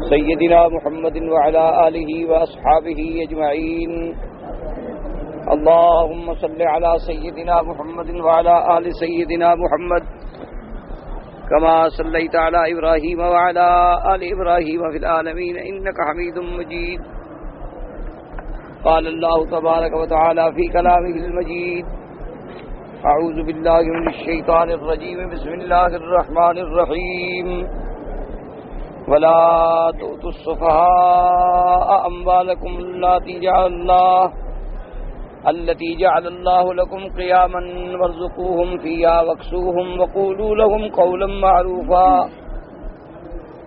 سيدنا محمد وعلى آله وأصحابه أجمعين. اللهم صل على سيدنا محمد وعلى آل سيدنا محمد كما صليت على إبراهيم وعلى آل إبراهيم في العالمين إنك حميد مجيد. قال الله تبارك وتعالى في كلامه المجيد: أعوذ بالله من الشيطان الرجيم. بسم الله الرحمن الرحيم. ولا تؤتوا السفهاء أموالكم التي جعل الله لكم قياما وارزقوهم فيها واكسوهم وقولوا لهم قولا معروفا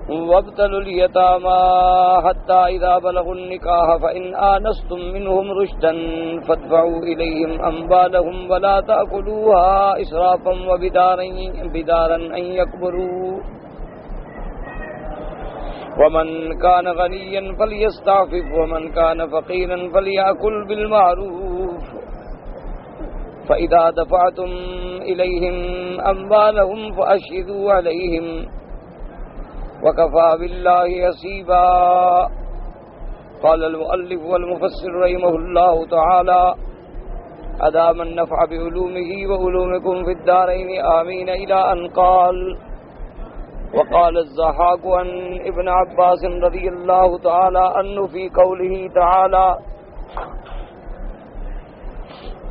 وابتلوا اليتامى حتى إذا بلغوا النكاح فإن آنستم منهم رشدا فادفعوا إليهم أموالهم ولا تأكلوها إسرافا وبدارا أن يكبروا ومن كان غنيا فليستعفف ومن كان فقيرا فليأكل بالمعروف فإذا دفعتم إليهم أموالهم فأشهدوا عليهم وكفى بالله حسيبا. قال المؤلف والمفسر رحمه الله تعالى: أدام النفع بعلومه وعلومكم في الدارين آمين، إلى أن قال. وقال الضحاك عن ابن عباس رضي الله تعالى عنه في قوله تعالى: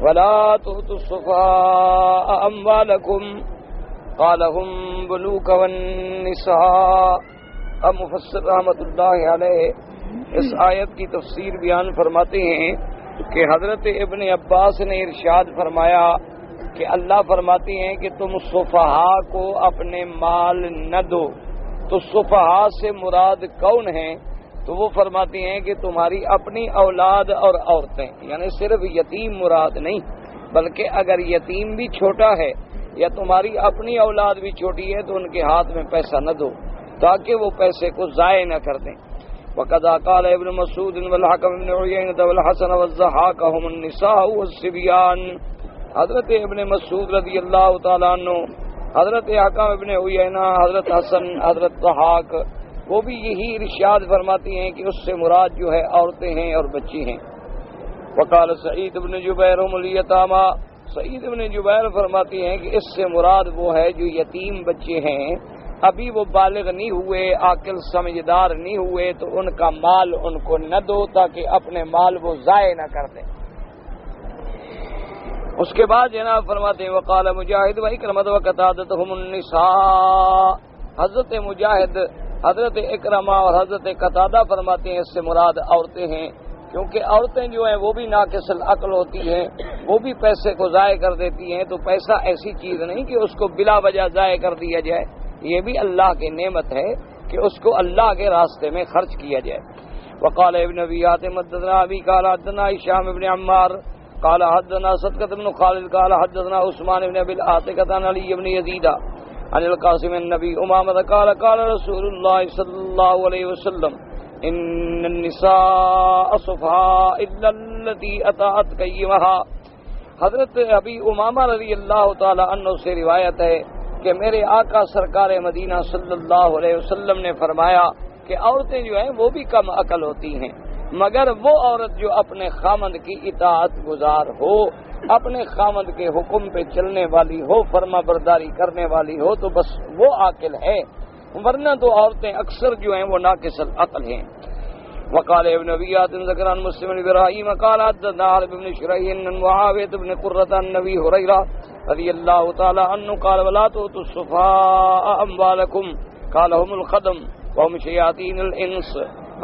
ولا تؤتوا السفهاء أموالكم قال هم بنوك والنساء. اب مفسر رحمۃ اللہ علیہ اس آیت کی تفسیر بیان فرماتے ہیں کہ حضرت ابن عباس نے ارشاد فرمایا کہ اللہ فرماتے ہیں کہ تم سفہاء کو اپنے مال نہ دو. تو سفہاء سے مراد کون ہیں؟ تو وہ فرماتے ہیں کہ تمہاری اپنی اولاد اور عورتیں، یعنی صرف یتیم مراد نہیں، بلکہ اگر یتیم بھی چھوٹا ہے یا تمہاری اپنی اولاد بھی چھوٹی ہے تو ان کے ہاتھ میں پیسہ نہ دو تاکہ وہ پیسے کو ضائع نہ کر دیں. وقد قال ابن مسعود والحكم بن عيينة والحسن والضحاك هم النساء والصبيان. حضرت ابن مسعود رضی اللہ تعالیٰ عنہ، حضرت حکم ابن عیینہ، حضرت حسن، حضرت ضحاک، وہ بھی یہی ارشاد فرماتی ہیں کہ اس سے مراد جو ہے عورتیں ہیں اور بچی ہیں. وقال سعید بن جبیر هم الیتامى. سعید بن جبیر فرماتی ہیں کہ اس سے مراد وہ ہے جو یتیم بچے ہیں، ابھی وہ بالغ نہیں ہوئے، عاقل سمجھدار نہیں ہوئے، تو ان کا مال ان کو نہ دو تاکہ اپنے مال وہ ضائع نہ کر دیں. اس کے بعد جناب فرماتے ہیں: وقال مجاہد وإکرمۃ وقتادۃ هم النساء. حضرت مجاہد، حضرت اکرمہ اور حضرت قتادہ فرماتے ہیں اس سے مراد عورتیں ہیں، کیونکہ عورتیں جو ہیں وہ بھی ناقص العقل ہوتی ہیں، وہ بھی پیسے کو ضائع کر دیتی ہیں. تو پیسہ ایسی چیز نہیں کہ اس کو بلا وجہ ضائع کر دیا جائے، یہ بھی اللہ کی نعمت ہے کہ اس کو اللہ کے راستے میں خرچ کیا جائے. وقال ابن ابی حاتم حدثنا ابی قال حدثنا هشام بن عمار قال حدثنا صدقة بن خالد قال حدثنا عثمان بن ابي العاتقة عن علي بن يزيد عن القاسم النبي امامة قال قال رسول الله صلى الله عليه وسلم: ان النساء صفحاء الا التي اطاعت قيمها. حضرت ابی امامہ رضی اللہ تعالی عنہ سے روایت ہے کہ میرے آقا سرکار مدینہ صلی اللہ علیہ وسلم نے فرمایا کہ عورتیں جو ہیں وہ بھی کم عقل ہوتی ہیں، مگر وہ عورت جو اپنے خامند کی اطاعت گزار ہو، اپنے خامند کے حکم پہ چلنے والی ہو، فرما برداری کرنے والی ہو، تو بس وہ عاقل ہے، ورنہ تو عورتیں اکثر جو ہیں وہ ناقص العقل ہیں. وقال ابن ابيات ذكر عن مسلم ابراهيم قال حدثنا حرب بن شريح عن معاوية بن قرة عن ابي هريرة رضي الله تعالى عنه قال: ولا تؤتوا السفهاء اموالكم قال هم الخدم وهم شياطين الانس.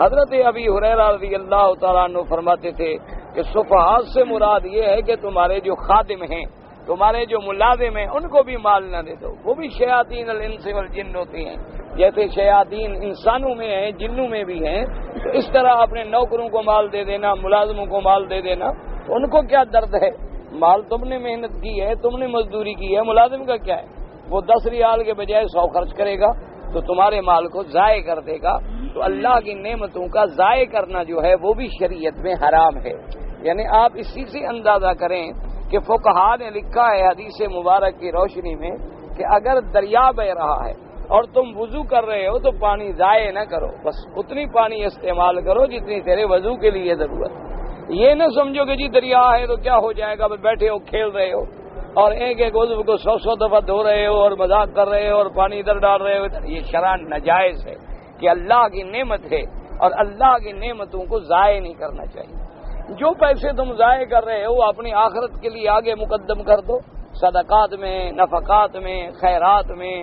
حضرت ابی ہریرہ رضی اللہ تعالیٰ عنہ فرماتے تھے کہ سفہاء سے مراد یہ ہے کہ تمہارے جو خادم ہیں، تمہارے جو ملازم ہیں، ان کو بھی مال نہ دے دو. وہ بھی شیاطین الانس والجن ہوتی ہیں، جیسے شیاطین انسانوں میں ہیں، جنوں میں بھی ہیں. تو اس طرح اپنے نوکروں کو مال دے دینا، ملازموں کو مال دے دینا، تو ان کو کیا درد ہے؟ مال تم نے محنت کی ہے، تم نے مزدوری کی ہے، ملازم کا کیا ہے؟ وہ 10 ریال کے بجائے 100 خرچ کرے گا تو تمہارے مال کو ضائع کر دے گا. تو اللہ کی نعمتوں کا ضائع کرنا جو ہے وہ بھی شریعت میں حرام ہے. یعنی آپ اسی سے اندازہ کریں کہ فقہا نے لکھا ہے حدیث مبارک کی روشنی میں کہ اگر دریا بہ رہا ہے اور تم وضو کر رہے ہو تو پانی ضائع نہ کرو، بس اتنی پانی استعمال کرو جتنی تیرے وضو کے لیے ضرورت ہے۔ یہ نہ سمجھو کہ جی دریا ہے تو کیا ہو جائے گا، بس بیٹھے ہو کھیل رہے ہو اور ایک ایک عضو کو 100 دفعہ دھو رہے ہو اور مذاق کر رہے ہو اور پانی ادھر ڈال رہے ہو۔ یہ شرعاً ناجائز ہے کہ اللہ کی نعمت ہے اور اللہ کی نعمتوں کو ضائع نہیں کرنا چاہیے۔ جو پیسے تم ضائع کر رہے ہو اپنی آخرت کے لیے آگے مقدم کر دو، صدقات میں، نفقات میں، خیرات میں،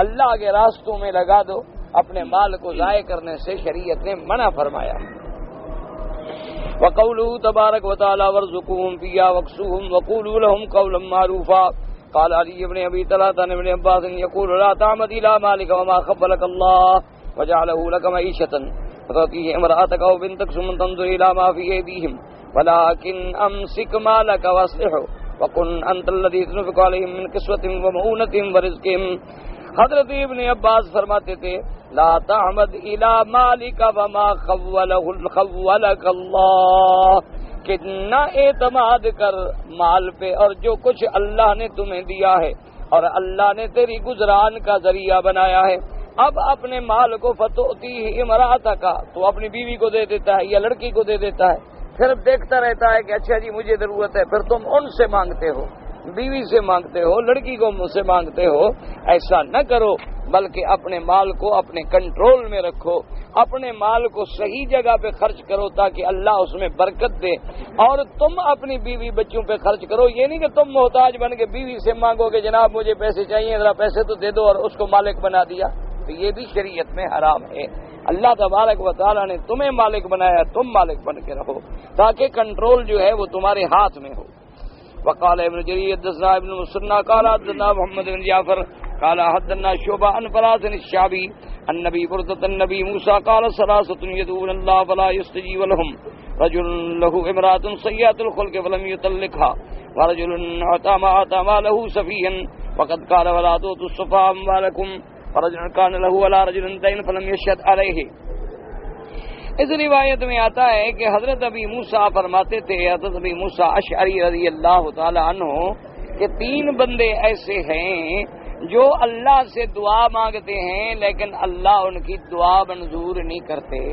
اللہ کے راستوں میں لگا دو۔ اپنے مال کو ضائع کرنے سے شریعت نے منع فرمایا۔ وقوله تبارک وتعالى وارزقهم فيها واكسوهم وقولوا لهم قولا معروفا قال علي بن ابي طلحه عن ابن عباس يقول لا تعمد الى مالك وما خبلك الله وجعله لك معيشة فتعطيه امرأتك او بنتك ثم تنظر الى ما في ايديهم ولكن امسك مالك واصلحه وكن انت الذي تنفق عليهم من كسوة ومؤونة ورزقهم۔ حضرت ابن عباس فرماتے تھے لا تعمد الى مالک وما خولک اللہ، کہ نہ اعتماد کر مال پہ اور جو کچھ اللہ نے تمہیں دیا ہے اور اللہ نے تیری گزران کا ذریعہ بنایا ہے۔ اب اپنے مال کو فتوتی امرأتک، تو اپنی بیوی کو دے دیتا ہے یا لڑکی کو دے دیتا ہے، پھر دیکھتا رہتا ہے کہ اچھا جی مجھے ضرورت ہے، پھر تم ان سے مانگتے ہو، بیوی سے مانگتے ہو، لڑکی کو مجھ سے مانگتے ہو۔ ایسا نہ کرو، بلکہ اپنے مال کو اپنے کنٹرول میں رکھو، اپنے مال کو صحیح جگہ پہ خرچ کرو تاکہ اللہ اس میں برکت دے، اور تم اپنی بیوی بچوں پہ خرچ کرو۔ یہ نہیں کہ تم محتاج بن کے بیوی سے مانگو کہ جناب مجھے پیسے چاہیے، ذرا پیسے تو دے دو، اور اس کو مالک بنا دیا، تو یہ بھی شریعت میں حرام ہے۔ اللہ تبارک و تعالیٰ نے تمہیں مالک بنایا، تم مالک بن کے رہو تاکہ کنٹرول جو ہے وہ تمہارے ہاتھ میں ہو۔ وقال ابن جرير حدثنا ابن مسنى قال حدثنا محمد بن جعفر قال حدثنا شعبة عن فراس الشعبي النبي بردة النبي موسى قال ثلاثة يدعون الله فلا يستجيب لهم رجل له امرأة سيئة الخلق فلم يطلقها ورجل أعطى ماله سفيها وقد قال ولا تؤتوا السفهاء أموالكم ورجل كان له ولا رجل دين فلم يشهد عليه۔ اس روایت میں آتا ہے کہ حضرت ابی موسیٰ فرماتے تھے، حضرت ابی موسیٰ اشعری رضی اللہ تعالی عنہ، کہ 3 بندے ایسے ہیں جو اللہ سے دعا مانگتے ہیں لیکن اللہ ان کی دعا منظور نہیں کرتے۔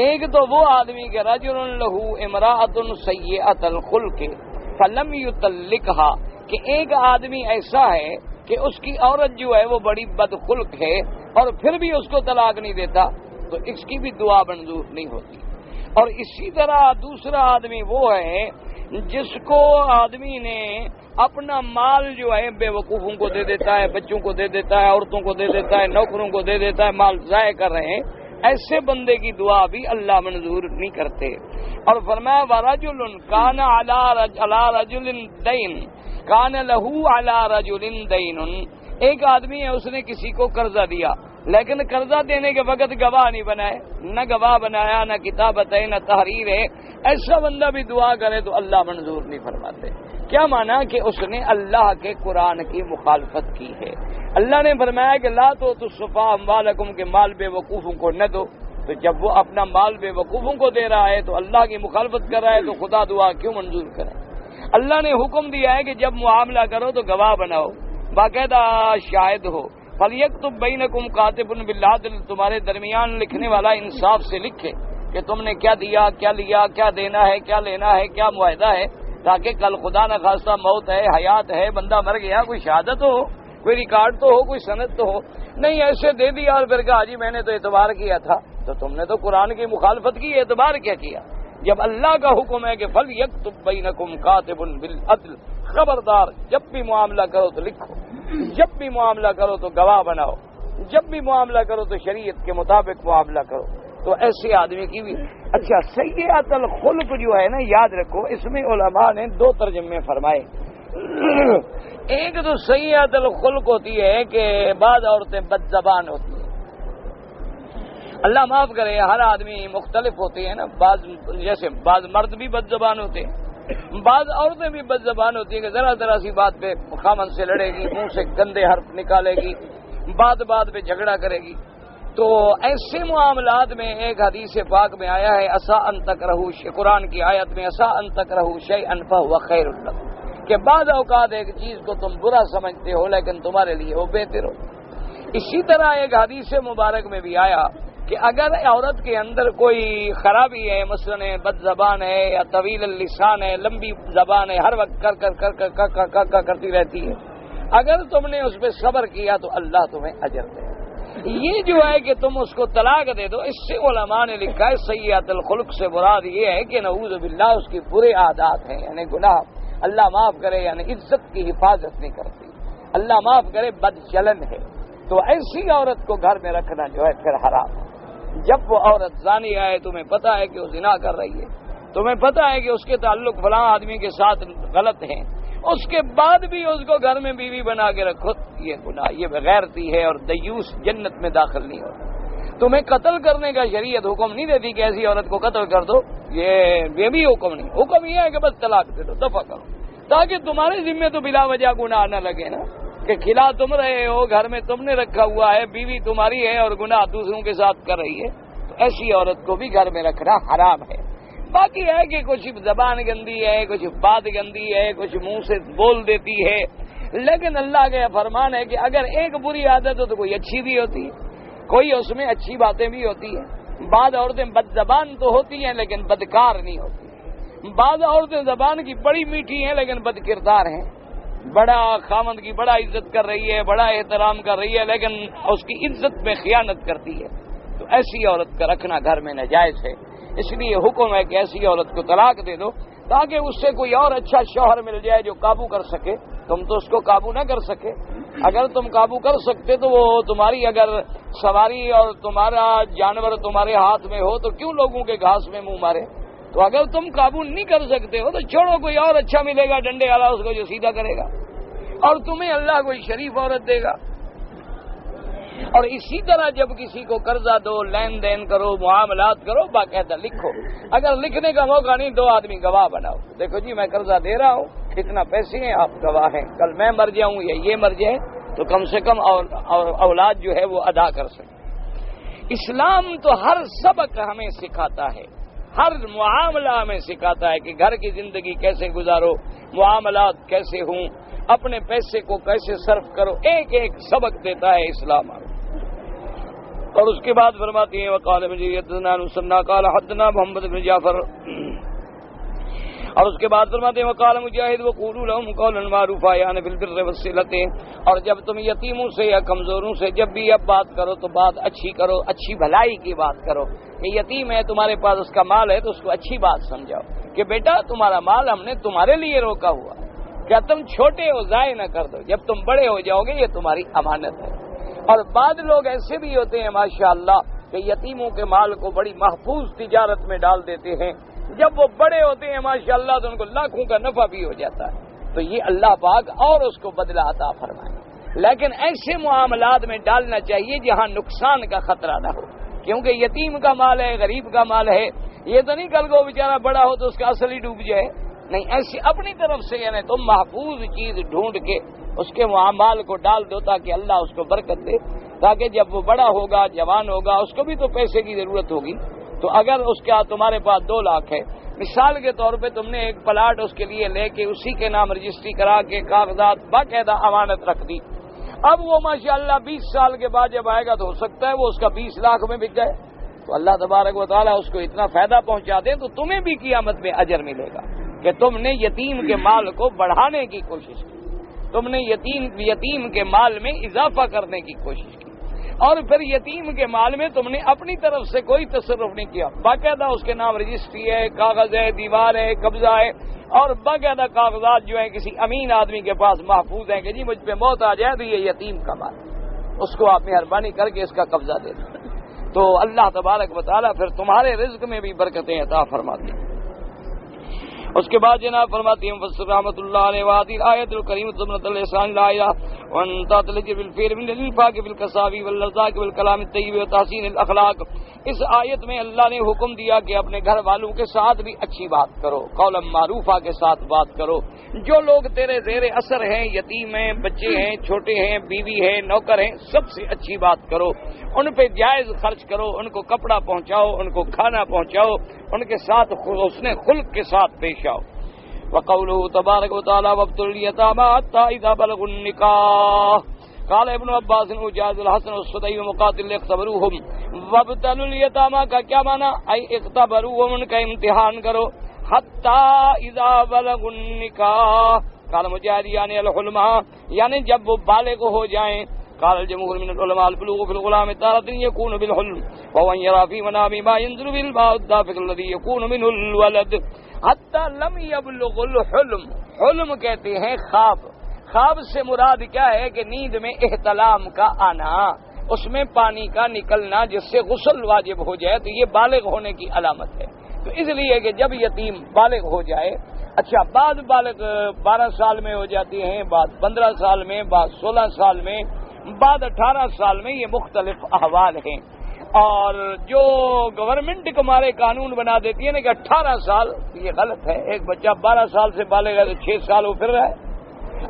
ایک تو وہ آدمی کہ رجل لہ امرأۃ سیئۃ الخلق فلم یطلقھا، کہ ایک آدمی ایسا ہے کہ اس کی عورت جو ہے وہ بڑی بدخلق ہے اور پھر بھی اس کو طلاق نہیں دیتا، تو اس کی بھی دعا منظور نہیں ہوتی۔ اور اسی طرح دوسرا آدمی وہ ہے جس کو آدمی نے اپنا مال جو ہے بے وقوفوں کو دے دیتا ہے، بچوں کو دے دیتا ہے، عورتوں کو دے دیتا ہے، نوکروں کو دے دیتا ہے، مال ضائع کر رہے ہیں، ایسے بندے کی دعا بھی اللہ منظور نہیں کرتے۔ اور فرمایا وَرَجُلٌ كَانَ عَلَى رَجُلٍ دَيْنٌ كَانَ لَهُ عَلَى رَجُلٍ دَيْنٌ، ایک آدمی ہے اس نے کسی کو قرضہ دیا لیکن قرضہ دینے کے وقت گواہ نہیں بنائے، نہ گواہ بنایا، نہ کتابت ہے، نہ تحریر ہے، ایسا بندہ بھی دعا کرے تو اللہ منظور نہیں فرماتے۔ کیا مانا کہ اس نے اللہ کے قرآن کی مخالفت کی ہے۔ اللہ نے فرمایا کہ لا تؤتوا السفهاء اموالکم، کہ مال بے وقوفوں کو نہ دو، تو جب وہ اپنا مال بے وقوفوں کو دے رہا ہے تو اللہ کی مخالفت کر رہا ہے، تو خدا دعا کیوں منظور کرے؟ اللہ نے حکم دیا ہے کہ جب معاملہ کرو تو گواہ بناؤ، باقاعدہ شاہد ہو۔ فَلْيَكْتُبْ بَيْنَكُمْ كَاتِبٌ بِالْعَدْلِ، تمہارے درمیان لکھنے والا انصاف سے لکھے کہ تم نے کیا دیا، کیا لیا، کیا دینا ہے، کیا لینا ہے، کیا معاہدہ ہے، تاکہ کل خدا نہ خواستہ موت ہے، حیات ہے، بندہ مر گیا، کوئی شہادت ہو، کوئی ریکارڈ تو ہو، کوئی سند تو ہو۔ نہیں ایسے دے دیا اور پھر کہا جی میں نے تو اعتبار کیا تھا، تو تم نے تو قرآن کی مخالفت کی، اعتبار کیا کیا؟ جب اللہ کا حکم ہے کہ فَلْيَكْتُبْ بَيْنَكُمْ كَاتِبٌ بِالْعَدْلِ، خبردار جب بھی معاملہ کرو تو لکھو، جب بھی معاملہ کرو تو گواہ بناؤ، جب بھی معاملہ کرو تو شریعت کے مطابق معاملہ کرو۔ تو ایسے آدمی کی بھی اچھا سیئۃ الخلق جو ہے نا، یاد رکھو اس میں علماء نے 2 ترجمے فرمائے۔ ایک تو سیئۃ الخلق ہوتی ہے کہ بعض عورتیں بد زبان ہوتی ہیں، اللہ معاف کرے ہر آدمی مختلف ہوتے ہیں نا، جیسے بعض مرد بھی بد زبان ہوتے ہیں، بعض عورتیں بھی بد زبان ہوتی ہیں کہ ذرا ذرا سی بات پہ خامن سے لڑے گی، منہ سے گندے حرف نکالے گی، بات پہ جھگڑا کرے گی۔ تو ایسے معاملات میں ایک حدیث پاک میں آیا ہے عسیٰ ان تکرہوا، قرآن کی آیت میں عسیٰ ان تکرہوا شیئا فہو خیر لکم، کہ بعض اوقات ایک چیز کو تم برا سمجھتے ہو لیکن تمہارے لیے وہ بہتر ہو۔ اسی طرح ایک حدیث مبارک میں بھی آیا کہ اگر عورت کے اندر کوئی خرابی ہے، مثلاً بد زبان ہے یا طویل اللسان ہے، لمبی زبان ہے، ہر وقت کر کرتی رہتی ہے، اگر تم نے اس پہ صبر کیا تو اللہ تمہیں اجر دے۔ یہ جو ہے کہ تم اس کو طلاق دے دو، اس سے علماء نے لکھا ہے سیئات الخلق سے مراد یہ ہے کہ نعوذ باللہ اس کی برے عادات ہیں، یعنی گناہ، اللہ معاف کرے، یعنی عزت کی حفاظت نہیں کرتی، اللہ معاف کرے بد چلن ہے، تو ایسی عورت کو گھر میں رکھنا جو ہے پھر حرام ہے۔ جب وہ عورت زانی آئے، تمہیں پتہ ہے کہ وہ زنا کر رہی ہے، تمہیں پتہ ہے کہ اس کے تعلق فلاں آدمی کے ساتھ غلط ہیں، اس کے بعد بھی اس کو گھر میں بیوی بنا کے رکھو، یہ گناہ، یہ بغیرتی ہے، اور دیوس جنت میں داخل نہیں ہوتا۔ تمہیں قتل کرنے کا شریعت حکم نہیں دیتی کہ ایسی عورت کو قتل کر دو، یہ بھی حکم نہیں، حکم یہ ہے کہ بس طلاق دے دو، دفع کرو، تاکہ تمہارے ذمے تو بلا وجہ گناہ نہ لگے نا، کہ کھلا تم رہے ہو، گھر میں تم نے رکھا ہوا ہے، بیوی تمہاری ہے اور گناہ دوسروں کے ساتھ کر رہی ہے، تو ایسی عورت کو بھی گھر میں رکھنا حرام ہے۔ باقی ہے کہ کچھ زبان گندی ہے، کچھ بات گندی ہے، کچھ منہ سے بول دیتی ہے، لیکن اللہ کا فرمان ہے کہ اگر ایک بری عادت ہو تو کوئی اچھی بھی ہوتی ہے، کوئی اس میں اچھی باتیں بھی ہوتی ہیں۔ بعض عورتیں بد زبان تو ہوتی ہیں لیکن بدکار نہیں ہوتی، بعض عورتیں زبان کی بڑی میٹھی ہیں لیکن بد کردار ہیں، بڑا خامند کی بڑا عزت کر رہی ہے، بڑا احترام کر رہی ہے، لیکن اس کی عزت میں خیانت کرتی ہے، تو ایسی عورت کا رکھنا گھر میں ناجائز ہے۔ اس لیے حکم ہے کہ ایسی عورت کو طلاق دے دو، تاکہ اس سے کوئی اور اچھا شوہر مل جائے جو قابو کر سکے۔ تم تو اس کو قابو نہ کر سکے، اگر تم قابو کر سکتے تو وہ تمہاری اگر سواری اور تمہارا جانور تمہارے ہاتھ میں ہو تو کیوں لوگوں کے گھاس میں منہ مارے؟ تو اگر تم قابو نہیں کر سکتے ہو تو چھوڑو، کوئی اور اچھا ملے گا ڈنڈے والا اس کو جو سیدھا کرے گا، اور تمہیں اللہ کوئی شریف عورت دے گا۔ اور اسی طرح جب کسی کو قرضہ دو، لین دین کرو، معاملات کرو، باقاعدہ لکھو، اگر لکھنے کا موقع نہیں دو آدمی گواہ بناؤ، دیکھو جی میں قرضہ دے رہا ہوں، اتنا پیسے ہیں، آپ گواہ ہیں، کل میں مر جاؤں یا یہ مر جائے تو کم سے کم اولاد جو ہے وہ ادا کر سکے۔ اسلام تو ہر سبق ہمیں سکھاتا ہے، ہر معاملہ ہمیں سکھاتا ہے کہ گھر کی زندگی کیسے گزارو، معاملات کیسے ہوں، اپنے پیسے کو کیسے صرف کرو، ایک ایک سبق دیتا ہے اسلام۔ اور اس کے بعد فرماتے ہیں وقال قال حدثنا محمد بن جعفر، اور اس کے بعد فرماتے ہیں وقال مجاہد وقولوا لهم قولا معروفا، یعنی بالبر والصلۃ، اور جب تم یتیموں سے یا کمزوروں سے جب بھی اب بات کرو تو بات اچھی کرو، اچھی بھلائی کی بات کرو، کہ یتیم ہے تمہارے پاس، اس کا مال ہے تو اس کو اچھی بات سمجھاؤ کہ بیٹا تمہارا مال ہم نے تمہارے لیے روکا ہوا، کیا تم چھوٹے ہو ضائع نہ کر دو، جب تم بڑے ہو جاؤ گے یہ تمہاری امانت ہے۔ اور بعض لوگ ایسے بھی ہوتے ہیں ماشاءاللہ کہ یتیموں کے مال کو بڑی محفوظ تجارت میں ڈال دیتے ہیں، جب وہ بڑے ہوتے ہیں ماشاءاللہ تو ان کو لاکھوں کا نفع بھی ہو جاتا ہے، تو یہ اللہ پاک اور اس کو بدلہ عطا فرمائے۔ لیکن ایسے معاملات میں ڈالنا چاہیے جہاں نقصان کا خطرہ نہ ہو، کیونکہ یتیم کا مال ہے، غریب کا مال ہے، یہ تو نہیں کل کو بیچارہ بڑا ہو تو اس کا اصل ہی ڈوب جائے، نہیں، ایسی اپنی طرف سے یعنی تم محفوظ چیز ڈھونڈ کے اس کے مال کو ڈال دو تاکہ اللہ اس کو برکت دے، تاکہ جب وہ بڑا ہوگا، جوان ہوگا، اس کو بھی تو پیسے کی ضرورت ہوگی، تو اگر اس کا تمہارے پاس 2 لاکھ ہے، مثال کے طور پہ تم نے ایک پلاٹ اس کے لیے لے کے اسی کے نام رجسٹری کرا کے کاغذات باقاعدہ امانت رکھ دی، اب وہ ماشاءاللہ 20 سال کے بعد جب آئے گا تو ہو سکتا ہے وہ اس کا 20 لاکھ میں بک جائے، تو اللہ تبارک و تعالیٰ اس کو اتنا فائدہ پہنچا دے تو تمہیں بھی قیامت میں اجر ملے گا کہ تم نے یتیم کے مال کو بڑھانے کی کوشش کی، تم نے یتیم کے مال میں اضافہ کرنے کی کوشش کی، اور پھر یتیم کے مال میں تم نے اپنی طرف سے کوئی تصرف نہیں کیا، باقاعدہ اس کے نام رجسٹری ہے، کاغذ ہے، دیوار ہے، قبضہ ہے، اور باقاعدہ کاغذات جو ہیں کسی امین آدمی کے پاس محفوظ ہیں کہ جی مجھ پہ موت آ جائے تو یہ یتیم کا مال، اس کو آپ مہربانی کر کے اس کا قبضہ دے دیں، تو اللہ تبارک و تعالیٰ پھر تمہارے رزق میں بھی برکتیں عطا فرماتے ہیں۔ اس کے بعد جناب فرماتی ہیں مفسر رحمۃ اللہ علیہ وادی آیت الکریمۃ ضمنۃ الاحسان الہ وان تطلج بالفعل من الانفاق بالکساب والرزاق والکلام الطیب وتحسین الاخلاق، اس آیت میں اللہ نے حکم دیا کہ اپنے گھر والوں کے ساتھ بھی اچھی بات کرو، قولا معروفہ کے ساتھ بات کرو، جو لوگ تیرے زیر اثر ہیں، یتیم ہیں، بچے ہیں، چھوٹے ہیں، بیوی ہیں، نوکر ہیں، سب سے اچھی بات کرو، ان پہ جائز خرچ کرو، ان کو کپڑا پہنچاؤ، ان کو کھانا پہنچاؤ، ان کے ساتھ حسن خلق کے ساتھ پیش آؤ۔ وقوله تبارک وتعالی وابتلوا اليتامى حتى اذا بلغوا النکاح قال ابن عباس وجاز الحسن والسدی ومقاتل اختبروهم وابتلوا الیتامى کا کیا معنی؟ ای اختبروهم، ان کا امتحان کرو، حتی اذا بلغوا النکاح قال مجاہد یعنی الحلم، یعنی جب وہ بالغ ہو جائیں. قال الجمهور من العلماء البلوغ في الغلام تارة يكون بالحلم وهو يرى في منامه ما ينزل بالماء الدافق الذي يكون منه الولد حتى لم يبلغ الحلم. حلم کہتے ہیں خواب. خواب سے مراد کیا ہے کہ نیند میں احتلام کا آنا، اس میں پانی کا نکلنا جس سے غسل واجب ہو جائے، تو یہ بالغ ہونے کی علامت ہے. تو اس لیے کہ جب یتیم بالغ ہو جائے، اچھا بعض بالغ 12 سال میں ہو جاتی ہیں، بعض 15 سال میں، بعض 16 سال میں، بعد 18 سال میں، یہ مختلف احوال ہیں. اور جو گورنمنٹ ہمارے قانون بنا دیتی ہے نا کہ 18 سال، یہ غلط ہے. ایک بچہ 12 سال سے بالغ ہے تو 6 سال وہ پھر رہا ہے.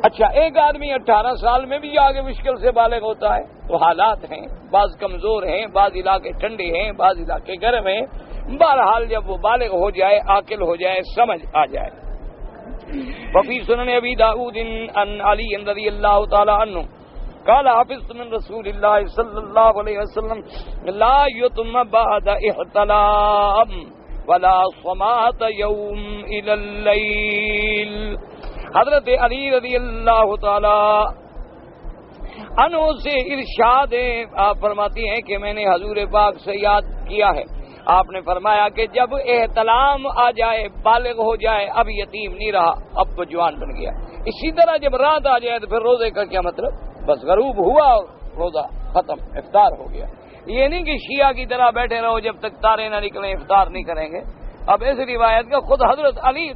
اچھا ایک آدمی 18 سال میں بھی آگے مشکل سے بالغ ہوتا ہے. تو حالات ہیں، بعض کمزور ہیں، بعض علاقے ٹھنڈے ہیں، بعض علاقے گرم ہیں. بہرحال جب وہ بالغ ہو جائے، عاقل ہو جائے، سمجھ آ جائے. وفی سنن ابی داؤد ان علی رضی اللہ تعالی عنہ قال حفظت من رسول اللہ صلی اللہ علیہ وسلم لا یتم بعد احتلام ولا صمات یوم الى اللیل. حضرت علی رضی اللہ تعالی عنہ سے ارشاد ہے، آپ فرماتی ہیں کہ میں نے حضور پاک سے یاد کیا ہے، آپ نے فرمایا کہ جب احتلام آ جائے، بالغ ہو جائے، اب یتیم نہیں رہا، اب تو جوان بن گیا. اسی طرح جب رات آ جائے تو پھر روزے کا کیا مطلب؟ بس غروب ہوا اور روزہ ختم، افطار ہو گیا. یہ نہیں کہ شیعہ کی طرح بیٹھے رہو جب تک تارے نہ نکلیں افطار نہیں کریں گے. اب اس روایت کا خود حضرت علی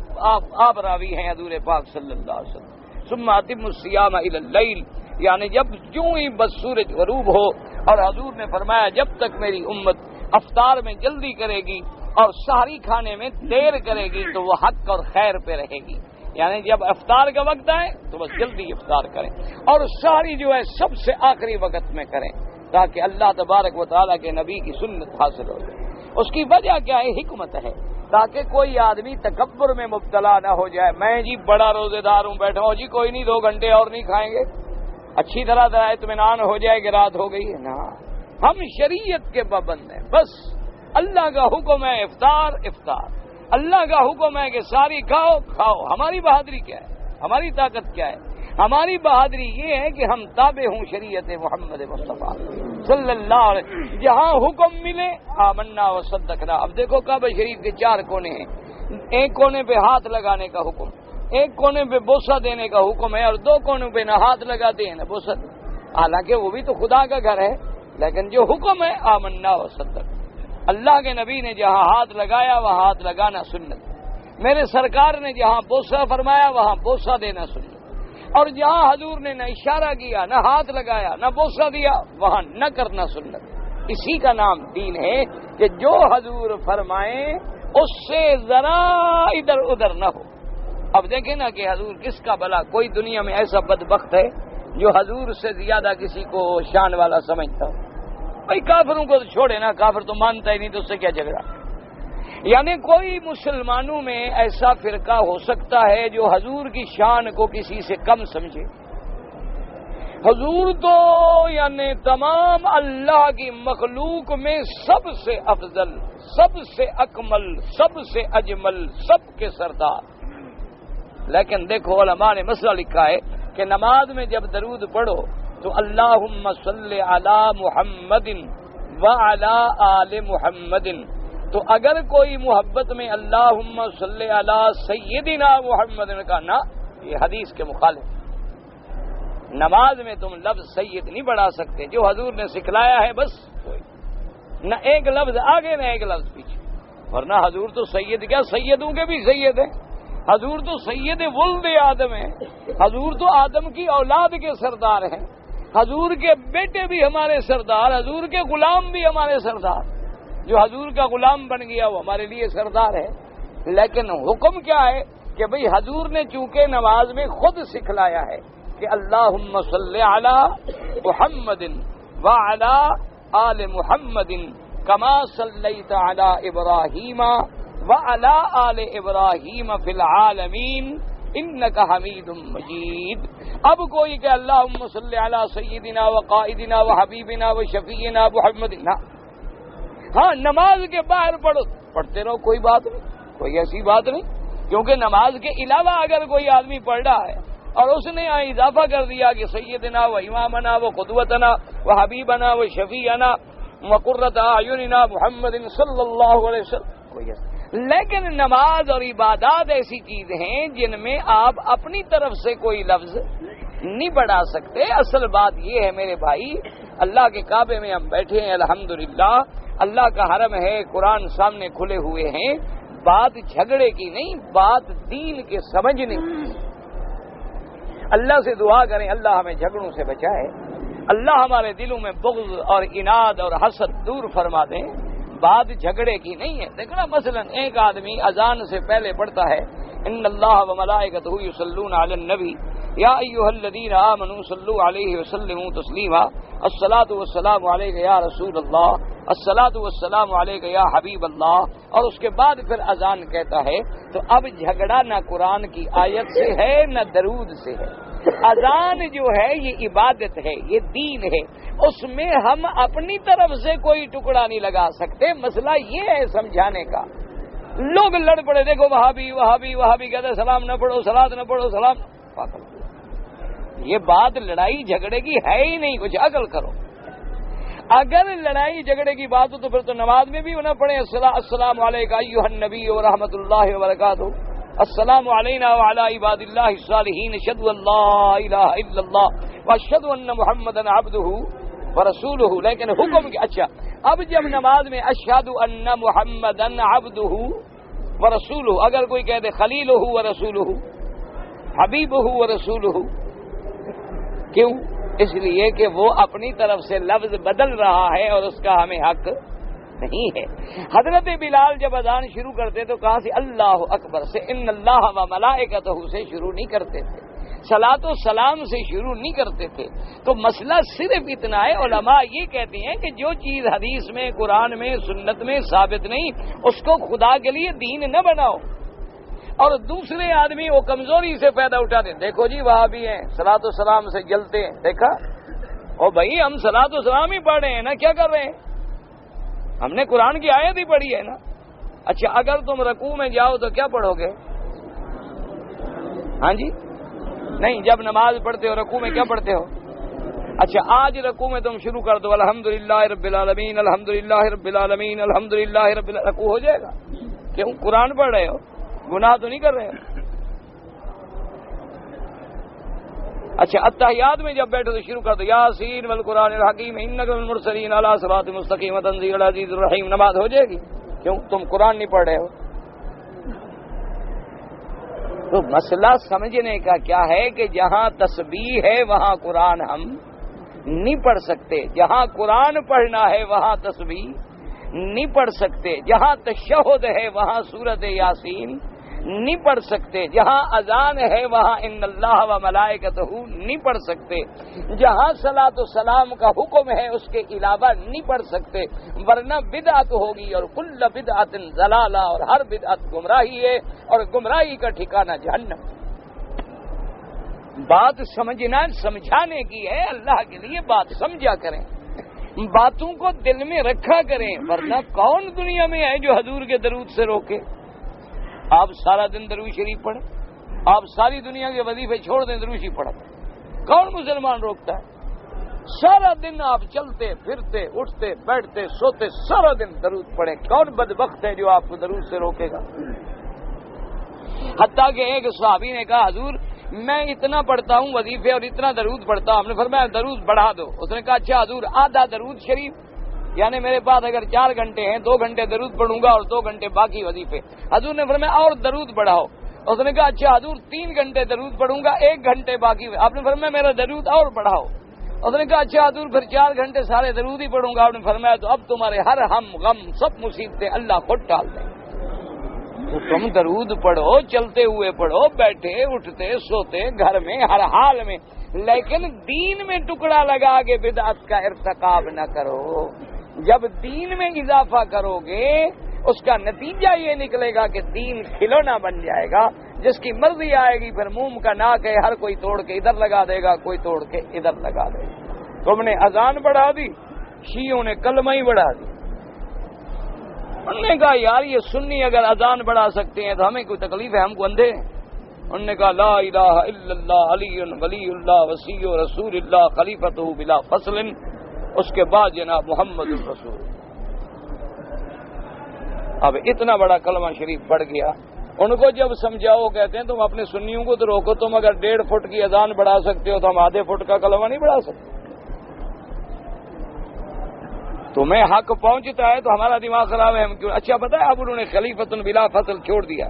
آپ راوی ہیں حضور پاک صلی اللہ علیہ وسلم. ثم اتم الصیام الی اللیل، یعنی جب یوں ہی بس سورج غروب ہو، اور حضور نے فرمایا جب تک میری امت افطار میں جلدی کرے گی اور سحری کھانے میں دیر کرے گی تو وہ حق اور خیر پہ رہے گی. یعنی جب افطار کا وقت آئے تو بس جلدی افطار کریں، اور سحری جو ہے سب سے آخری وقت میں کریں تاکہ اللہ تبارک و تعالیٰ کے نبی کی سنت حاصل ہو جائے. اس کی وجہ کیا ہے؟ حکمت ہے، تاکہ کوئی آدمی تکبر میں مبتلا نہ ہو جائے. میں جی بڑا روزے دار ہوں، بیٹھا ہوں جی، کوئی نہیں 2 گھنٹے اور نہیں کھائیں گے، اچھی طرح اطمینان ہو جائے کہ رات ہو گئی ہے. نا، ہم شریعت کے پابند ہیں. بس اللہ کا حکم ہے افطار افطار، اللہ کا حکم ہے کہ ساری کھاؤ کھاؤ. ہماری بہادری کیا ہے؟ ہماری طاقت کیا ہے؟ ہماری بہادری یہ ہے کہ ہم تابع ہوں شریعت محمد مصطفیٰ صلی اللہ علیہ وسلم. جہاں حکم ملے آمنا و صدقنا. اب دیکھو کعبہ شریف کے 4 کونے ہیں. ایک کونے پہ ہاتھ لگانے کا حکم، ایک کونے پہ بوسہ دینے کا حکم ہے، اور 2 کونوں پہ نہ ہاتھ لگاتے ہیں نہ بوسہ. حالانکہ وہ بھی تو خدا کا گھر ہے، لیکن جو حکم ہے آمنا و صدق. اللہ کے نبی نے جہاں ہاتھ لگایا وہاں ہاتھ لگانا سنت. میرے سرکار نے جہاں بوسہ فرمایا وہاں بوسہ دینا سنت. اور جہاں حضور نے نہ اشارہ کیا، نہ ہاتھ لگایا، نہ بوسہ دیا، وہاں نہ کرنا سنت. اسی کا نام دین ہے کہ جو حضور فرمائیں اس سے ذرا ادھر ادھر نہ ہو. اب دیکھیں نا کہ حضور کس کا بھلا، کوئی دنیا میں ایسا بدبخت ہے جو حضور سے زیادہ کسی کو شان والا سمجھتا ہو. بھائی کافروں کو تو چھوڑے نا، کافر تو مانتا ہی نہیں، تو اس سے کیا جھگڑا. یعنی کوئی مسلمانوں میں ایسا فرقہ ہو سکتا ہے جو حضور کی شان کو کسی سے کم سمجھے. حضور تو یعنی تمام اللہ کی مخلوق میں سب سے افضل، سب سے اکمل، سب سے اجمل، سب کے سردار. لیکن دیکھو علماء نے مسئلہ لکھا ہے کہ نماز میں جب درود پڑھو تو اللہم صلی علی محمد وعلی آل محمد، تو اگر کوئی محبت میں اللہم صلی علی سیدنا محمد کا نہ، یہ حدیث کے مخالف. نماز میں تم لفظ سید نہیں بڑھا سکتے، جو حضور نے سکھلایا ہے بس، نہ ایک لفظ آگے نہ ایک لفظ پیچھے. ورنہ حضور تو سید کیا، سیدوں کے بھی سید ہیں. حضور تو سید ولد آدم ہیں، حضور تو آدم کی اولاد کے سردار ہیں. حضور کے بیٹے بھی ہمارے سردار، حضور کے غلام بھی ہمارے سردار. جو حضور کا غلام بن گیا وہ ہمارے لیے سردار ہے. لیکن حکم کیا ہے کہ بھئی حضور نے چونکہ نماز میں خود سکھلایا ہے کہ اللہم صلی علی محمد وعلی آل محمد کما صلیت علی ابراہیم وعلی آل ابراہیم فی العالمین انک حمید مجید۔ اب کوئی کہ اللہم صلی علی سیدنا وقائدنا وحبیبنا وشفیعنا محمد، ہاں نماز کے باہر پڑھو، پڑھتے رہو، کوئی بات نہیں، کوئی ایسی بات نہیں، کیونکہ نماز کے علاوہ اگر کوئی آدمی پڑھ رہا ہے اور اس نے اضافہ کر دیا کہ سیدنا و امامنا و قدوتنا و حبیبنا و شفیعنا و قرۃ اعیننا محمد صلی اللہ علیہ وسلم، کوئی ایسا۔ لیکن نماز اور عبادات ایسی چیز ہیں جن میں آپ اپنی طرف سے کوئی لفظ نہیں بڑھا سکتے۔ اصل بات یہ ہے میرے بھائی، اللہ کے کعبے میں ہم بیٹھے ہیں الحمدللہ، اللہ کا حرم ہے، قرآن سامنے کھلے ہوئے ہیں، بات جھگڑے کی نہیں، بات دین کے سمجھنے کی۔ اللہ سے دعا کریں اللہ ہمیں جھگڑوں سے بچائے، اللہ ہمارے دلوں میں بغض اور اناد اور حسد دور فرما دیں، بات جھگڑے کی نہیں ہے۔ دیکھنا مثلا ایک آدمی اذان سے پہلے پڑھتا ہے ان اللہ وملائکتہ یصلون علی النبی یا ایھا الذین آمنوا صلوا علیہ وسلموا تسلیما الصلاۃ والسلام علیک یا رسول اللہ الصلاۃ والسلام علیک یا حبیب اللہ، اور اس کے بعد پھر اذان کہتا ہے، تو اب جھگڑا نہ قرآن کی آیت سے ہے نہ درود سے ہے۔ اذان جو ہے یہ عبادت ہے، یہ دین ہے، اس میں ہم اپنی طرف سے کوئی ٹکڑا نہیں لگا سکتے۔ مسئلہ یہ ہے سمجھانے کا۔ لوگ لڑ پڑے، دیکھو وہابی وہابی وہابی کہتے سلام نہ پڑھو، سلاد نہ پڑھو، سلام پاگل۔ یہ بات لڑائی جھگڑے کی ہے ہی نہیں، کچھ عقل کرو۔ اگر لڑائی جھگڑے کی بات ہو تو پھر تو نماز میں بھی نہ پڑھیں السلام علیکم ایھا النبی ورحمۃ اللہ وبرکاتہ، السلام علینا وعلی عباد اللہ الصالحین، اشہد ان لا الہ الا اللہ واشہد ان محمدا عبدہ ورسولہ۔ لیکن حکم کہ اچھا اب جب نماز میں اشہد ان محمدا عبدہ ورسولہ، اگر کوئی کہہ دے خلیلہ ورسولہ حبیبہ ورسولہ، کیوں؟ اس لیے کہ وہ اپنی طرف سے لفظ بدل رہا ہے اور اس کا ہمیں حق نہیں ہے۔ حضرت بلال جب اذان شروع کرتے تو کہاں سے؟ اللہ اکبر سے، ان اللہ و ملائکتہ سے شروع نہیں کرتے تھے، صلاۃ و سلام سے شروع نہیں کرتے تھے۔ تو مسئلہ صرف اتنا ہے، علماء یہ کہتے ہیں کہ جو چیز حدیث میں، قرآن میں، سنت میں ثابت نہیں، اس کو خدا کے لیے دین نہ بناؤ۔ اور دوسرے آدمی وہ کمزوری سے فائدہ اٹھاتے ہیں، دیکھو جی وہاں بھی ہیں صلاۃ و سلام سے جلتے ہیں، دیکھا او بھائی ہم صلاۃ و سلام ہی پڑھ رہے ہیں نا، کیا کر رہے ہیں؟ ہم نے قرآن کی آیت ہی پڑھی ہے نا۔ اچھا اگر تم رکوع میں جاؤ تو کیا پڑھو گے؟ ہاں جی نہیں، جب نماز پڑھتے ہو رکوع میں کیا پڑھتے ہو؟ اچھا آج رکوع میں تم شروع کر دو الحمدللہ رب العالمین الحمدللہ رب العالمین الحمدللہ رب العالمین، رکوع ہو جائے گا؟ کیوں؟ قرآن پڑھ رہے ہو، گناہ تو نہیں کر رہے ہو۔ اچھا اتحیات میں جب بیٹھو تو شروع کر دو یاسین والقرآن الحکیم انک من المرسلین علی صراط مستقیم تنزیل العزیز الرحیم، نماز ہو جائے گی؟ کیوں؟ تم قرآن نہیں پڑھ رہے ہو۔ تو مسئلہ سمجھنے کا کیا ہے کہ جہاں تسبیح ہے وہاں قرآن ہم نہیں پڑھ سکتے، جہاں قرآن پڑھنا ہے وہاں تسبیح نہیں پڑھ سکتے، جہاں تشہد ہے وہاں سورۃ یاسین نہیں پڑھ سکتے، جہاں اذان ہے وہاں ان اللہ و ملائکتہ نہیں پڑھ سکتے، جہاں صلاۃ و سلام کا حکم ہے اس کے علاوہ نہیں پڑھ سکتے، ورنہ بدعت ہوگی، اور کل بدعت ضلالہ، اور ہر بدعت گمراہی ہے، اور گمراہی کا ٹھکانہ جہنم۔ بات سمجھنا سمجھانے کی ہے، اللہ کے لیے بات سمجھا کریں، باتوں کو دل میں رکھا کریں، ورنہ کون دنیا میں ہے جو حضور کے درود سے روکے؟ آپ سارا دن درود شریف پڑھیں، آپ ساری دنیا کے وظیفے چھوڑ دیں درود شریف پڑھیں، کون مسلمان روکتا ہے؟ سارا دن آپ چلتے پھرتے اٹھتے بیٹھتے سوتے سارا دن درود پڑھیں، کون بدبخت ہے جو آپ کو درود سے روکے گا؟ حتیٰ کہ ایک صحابی نے کہا حضور میں اتنا پڑھتا ہوں وظیفے اور اتنا درود پڑھتا ہوں، ہم نے فرمایا درود بڑھا دو۔ اس نے کہا اچھا حضور آدھا درود شریف، یعنی میرے پاس اگر 4 گھنٹے ہیں 2 گھنٹے درود پڑھوں گا اور 2 گھنٹے باقی وظیفے۔ حضور نے فرمایا اور درود بڑھاؤ۔ اس نے کہا اچھا حضور 3 گھنٹے درود پڑھوں گا 1 گھنٹے باقی۔ آپ نے فرمایا میرا درود اور بڑھاؤ۔ اس نے کہا اچھا حضور پھر 4 گھنٹے سارے درود ہی پڑھوں گا۔ آپ نے فرمایا تو اب تمہارے ہر ہم غم سب مصیبتیں اللہ خود ٹال دیں۔ تو تم درود پڑھو، چلتے ہوئے پڑھو، بیٹھے اٹھتے سوتے گھر میں ہر حال میں، لیکن دین میں ٹکڑا لگا کے بدعت کا ارتکاب نہ کرو۔ جب دین میں اضافہ کرو گے اس کا نتیجہ یہ نکلے گا کہ دین کھلونا بن جائے گا، جس کی مرضی آئے گی پھر موم کا ناک ہے، ہر کوئی توڑ کے ادھر لگا دے گا، کوئی توڑ کے ادھر لگا دے گا۔ تم نے اذان بڑھا دی، شیعوں نے کلمہ ہی بڑھا دی۔ انہوں نے کہا یار یہ سنی اگر اذان بڑھا سکتے ہیں تو ہمیں کوئی تکلیف ہے، ہم کو اندھے ہیں؟ انہوں نے کہا لا الہ الا اللہ علی ولی اللہ وصی رسول اللہ خلیفۃ بلا فصل، اس کے بعد جناب محمد الرسول۔ اب اتنا بڑا کلمہ شریف پڑھ گیا، ان کو جب سمجھاؤ کہتے ہیں تم اپنے سنیوں کو تو روکو، تم اگر 1.5 فٹ کی اذان بڑھا سکتے ہو تو ہم آدھے فٹ کا کلمہ نہیں بڑھا سکتے؟ تمہیں حق پہنچتا ہے تو ہمارا دماغ خراب ہے، ہم کیوں؟ اچھا پتہ ہے اب انہوں نے خلیفۃ بلا فصل چھوڑ دیا،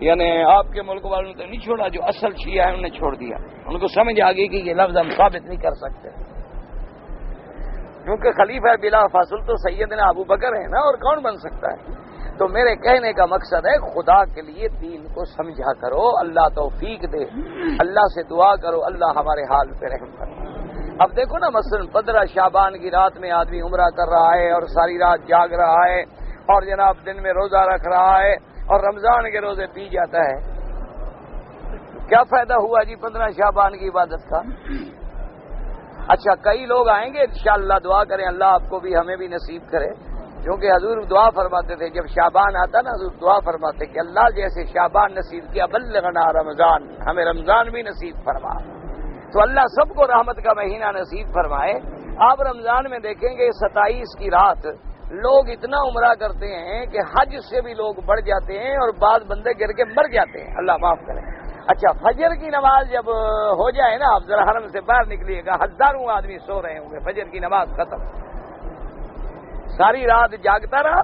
یعنی آپ کے ملک والوں نے نہیں چھوڑا، جو اصل شیعہ ہے انہوں نے چھوڑ دیا۔ ان کو سمجھ آ گئی کہ یہ لفظ ہم ثابت نہیں کر سکتے، کیونکہ خلیفہ بلا فاصل تو سیدنا ابو بکر ہے نا، اور کون بن سکتا ہے؟ تو میرے کہنے کا مقصد ہے خدا کے لیے دین کو سمجھا کرو، اللہ توفیق دے، اللہ سے دعا کرو اللہ ہمارے حال پہ رحم کرے۔ اب دیکھو نا مثلا 15 شعبان کی رات میں آدمی عمرہ کر رہا ہے اور ساری رات جاگ رہا ہے اور جناب دن میں روزہ رکھ رہا ہے اور رمضان کے روزے پی جاتا ہے، کیا فائدہ ہوا جی 15 شعبان کی عبادت کا؟ اچھا کئی لوگ آئیں گے انشاءاللہ، دعا کریں اللہ آپ کو بھی ہمیں بھی نصیب کرے، کیونکہ حضور دعا فرماتے تھے جب شعبان آتا نا، حضور دعا فرماتے کہ اللہ جیسے شعبان نصیب کیا بلغنا رمضان، ہمیں رمضان بھی نصیب فرما۔ تو اللہ سب کو رحمت کا مہینہ نصیب فرمائے۔ آپ رمضان میں دیکھیں گے 27 کی رات لوگ اتنا عمرہ کرتے ہیں کہ حج سے بھی لوگ بڑھ جاتے ہیں اور بعض بندے گر کے مر جاتے ہیں، اللہ معاف کرے۔ اچھا فجر کی نماز جب ہو جائے نا، آپ ذرا حرم سے باہر نکلیے گا، ہزاروں آدمی سو رہے ہوں گے، فجر کی نماز ختم، ساری رات جاگتا رہا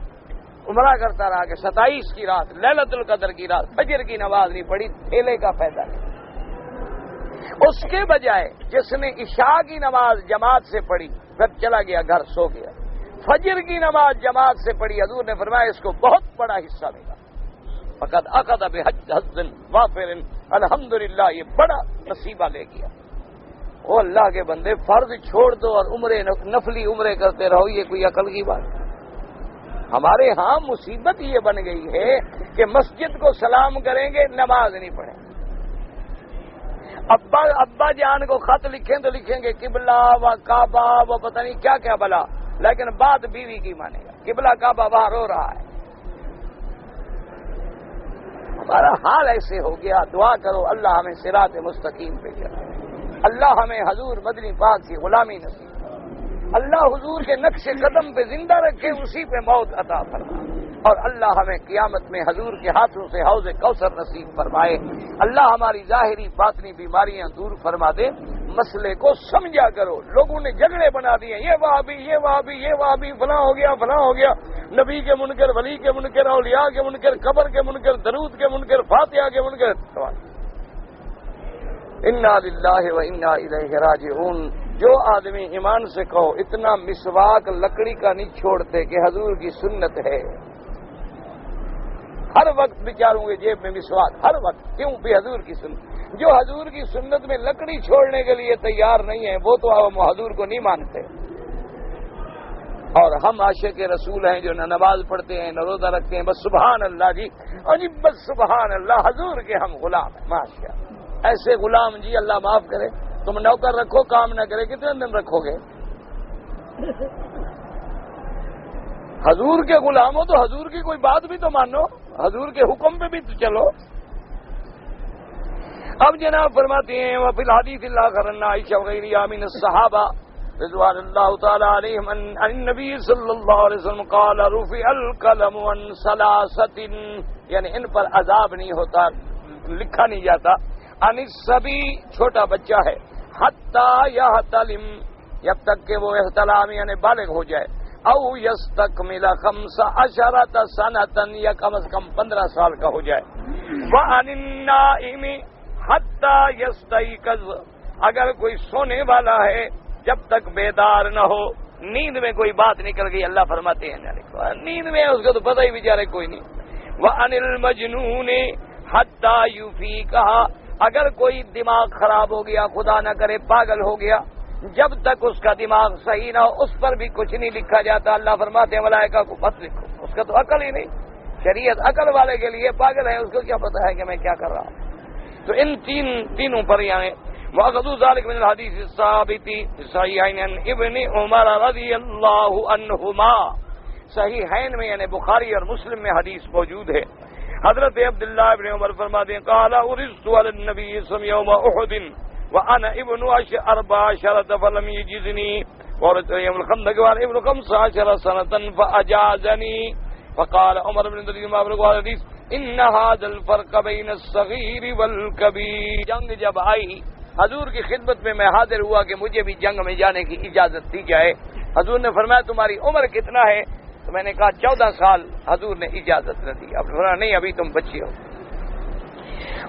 عمرہ کرتا رہا کہ 27 کی رات لیلۃ القدر کی رات فجر کی نماز نہیں پڑھی، تھیلے کا فائدہ نہیں۔ اس کے بجائے جس نے عشاء کی نماز جماعت سے پڑھی پھر چلا گیا گھر سو گیا، فجر کی نماز جماعت سے پڑھی، حضور نے فرمایا اس کو بہت بڑا حصہ ملا، فقط اخذ بحج حظ وافر، الحمدللہ یہ بڑا نصیبہ لے گیا۔ وہ اللہ کے بندے فرض چھوڑ دو اور عمرے نفلی عمرے کرتے رہو، یہ کوئی عقل کی بات؟ ہمارے ہاں مصیبت یہ بن گئی ہے کہ مسجد کو سلام کریں گے نماز نہیں پڑھیں گے، ابا جان کو خط لکھیں تو لکھیں گے قبلہ و کعبہ و پتہ نہیں کیا کیا بلا، لیکن بات بیوی کی مانے گا، قبلہ کعبہ باہر ہو رہا ہے۔ ہمارا حال ایسے ہو گیا، دعا کرو اللہ ہمیں صراط مستقیم پہ چلائے، اللہ ہمیں حضور مدنی پاک کی غلامی نصیب، اللہ حضور کے نقش قدم پہ زندہ رکھے، اسی پہ موت عطا فرمائے، اور اللہ ہمیں قیامت میں حضور کے ہاتھوں سے حوض کوثر نصیب فرمائے۔ اللہ ہماری ظاہری باطنی بیماریاں دور فرما دے۔ مسئلے کو سمجھا کرو، لوگوں نے جھگڑے بنا دیے، یہ وہابی یہ وہابی یہ وہابی، فلاں ہو گیا فلاں ہو گیا، نبی کے منکر، ولی کے منکر، اولیاء کے منکر، قبر کے منکر، درود کے منکر، فاتحہ کے منکر۔ انا للہ و انا الیہ راجعون۔ جو آدمی ایمان سے کہو اتنا مسواک لکڑی کا نہیں چھوڑتے کہ حضور کی سنت ہے، ہر وقت بیچاروں کے جیب میں مسواک، ہر وقت، کیوں؟ بھی حضور کی سنت۔ جو حضور کی سنت میں لکڑی چھوڑنے کے لیے تیار نہیں ہے وہ تو حضور کو نہیں مانتے۔ اور ہم عاشق رسول ہیں جو نہ نماز پڑھتے ہیں نہ روزہ رکھتے ہیں، بس سبحان اللہ جی، اور جی بس سبحان اللہ، حضور کے ہم غلام ہیں، ماشاء اللہ۔ ایسے غلام جی اللہ معاف کرے، تم نوکر رکھو کام نہ کرے، کتنے دن رکھو گے؟ حضور کے غلام ہو تو حضور کی کوئی بات بھی تو مانو، حضور کے حکم پہ بھی تو چلو۔ اب جناب فرماتے ہیں وفی الحدیث اللہ کرنا عائشہ وغیرہ من الصحابہ رضوان اللہ تعالی علیہم عن النبی صلی اللہ علیہ وسلم قال رفع القلم عن ثلاثۃ، یعنی ان پر عذاب نہیں ہوتا، لکھا نہیں جاتا، عن الصبی، چھوٹا بچہ ہے، حتی یحتلم، جب تک کہ وہ احتلام یعنی بالغ ہو جائے، او یستکمل 15 سنۃ، یا کم از کم 15 سال کا ہو جائے، وعن النائم حتی یستیقظ، اگر کوئی سونے والا ہے جب تک بیدار نہ ہو، نیند میں کوئی بات نکل گئی، اللہ فرماتے ہیں نیند میں اس کو تو پتہ ہی بیچارے کوئی نہیں، وعن المجنون حتی یفیقہ، اگر کوئی دماغ خراب ہو گیا، خدا نہ کرے پاگل ہو گیا، جب تک اس کا دماغ صحیح نہ ہو اس پر بھی کچھ نہیں لکھا جاتا، اللہ فرماتے ہیں ملائکہ کو مت لکھو۔ اس کا تو عقل ہی نہیں. شریعت عقل والے کے لیے، پاگل ہے اس کو کیا پتا ہے کہ میں کیا کر رہا ہوں. تو ان تینوں پر یہاں وَأَخَذُوا ذَلِكَ مِنَ الْحَدِيثِ الثَّابِتِ فِي الصَّحِيحَيْنِ عَنْ ابن عمر رضی اللہ عنہما. صحیحین میں یعنی بخاری اور مسلم میں حدیث موجود ہے. حضرت عبداللہ ابن عمر فرماتے ہیں قال عرضت على النبي صلى الله عليه وسلم يوم احد وانا ابن 14 فلم يجزني وعرضت يوم الخندق وانا ابن 15 سنة فاجازني فقال عمر بن عبد العزيز ان هذا الفرق بين الصغير والكبير. جنگ جب آئی حضور کی خدمت میں حاضر ہوا کہ مجھے بھی جنگ میں جانے کی اجازت دی جائے. حضور نے فرمایا تمہاری عمر کتنا ہے؟ تو میں نے کہا 14 سال. حضور نے اجازت نہ دی. اب فرمایا نہیں ابھی تم بچے ہو.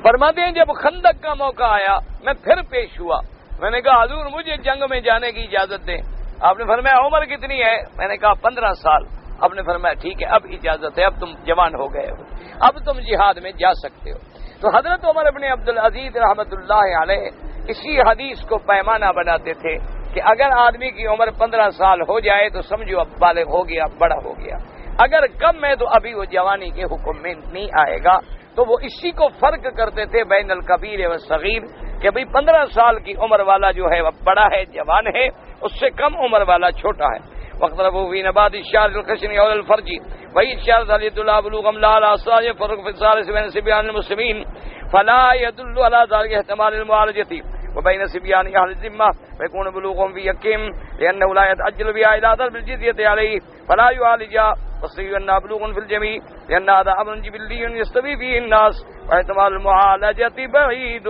فرماتے ہیں جب خندق کا موقع آیا میں پھر پیش ہوا. میں نے کہا حضور مجھے جنگ میں جانے کی اجازت دیں. آپ نے فرمایا عمر کتنی ہے؟ میں نے کہا 15 سال. آپ نے فرمایا ٹھیک ہے اب اجازت ہے، اب تم جوان ہو گئے ہو، اب تم جہاد میں جا سکتے ہو. تو حضرت عمر بن عبدالعزیز رحمۃ اللہ علیہ اسی حدیث کو پیمانہ بناتے تھے کہ اگر آدمی کی عمر 15 سال ہو جائے تو سمجھو اب بالغ ہو گیا، بڑا ہو گیا. اگر کم ہے تو ابھی وہ جوانی کے حکم میں نہیں آئے گا. تو وہ اسی کو فرق کرتے تھے بین الکبیر والصغیر کہ بھئی 15 سال کی عمر والا جو ہے وہ بڑا ہے، جوان ہے، اس سے کم عمر والا چھوٹا ہے. واختلفوا في نبات الشعر الخشن او الفرج وهي الشعر ذلك لا بلوغ لا لا صاج فرق في الثالث بين صبيان المسلمين فلا يدل على ذلك احتمال المعالجه وبين صبيان اهل الذمه ويكون بلوغهم في يقين لانه لا يتعجل بها الى ضرب الجزيه عليه فلا يعالج وصي ان بلوغ في الجميع لان هذا امر جبلي يستوي فيه الناس واحتمال المعالجه بعيد.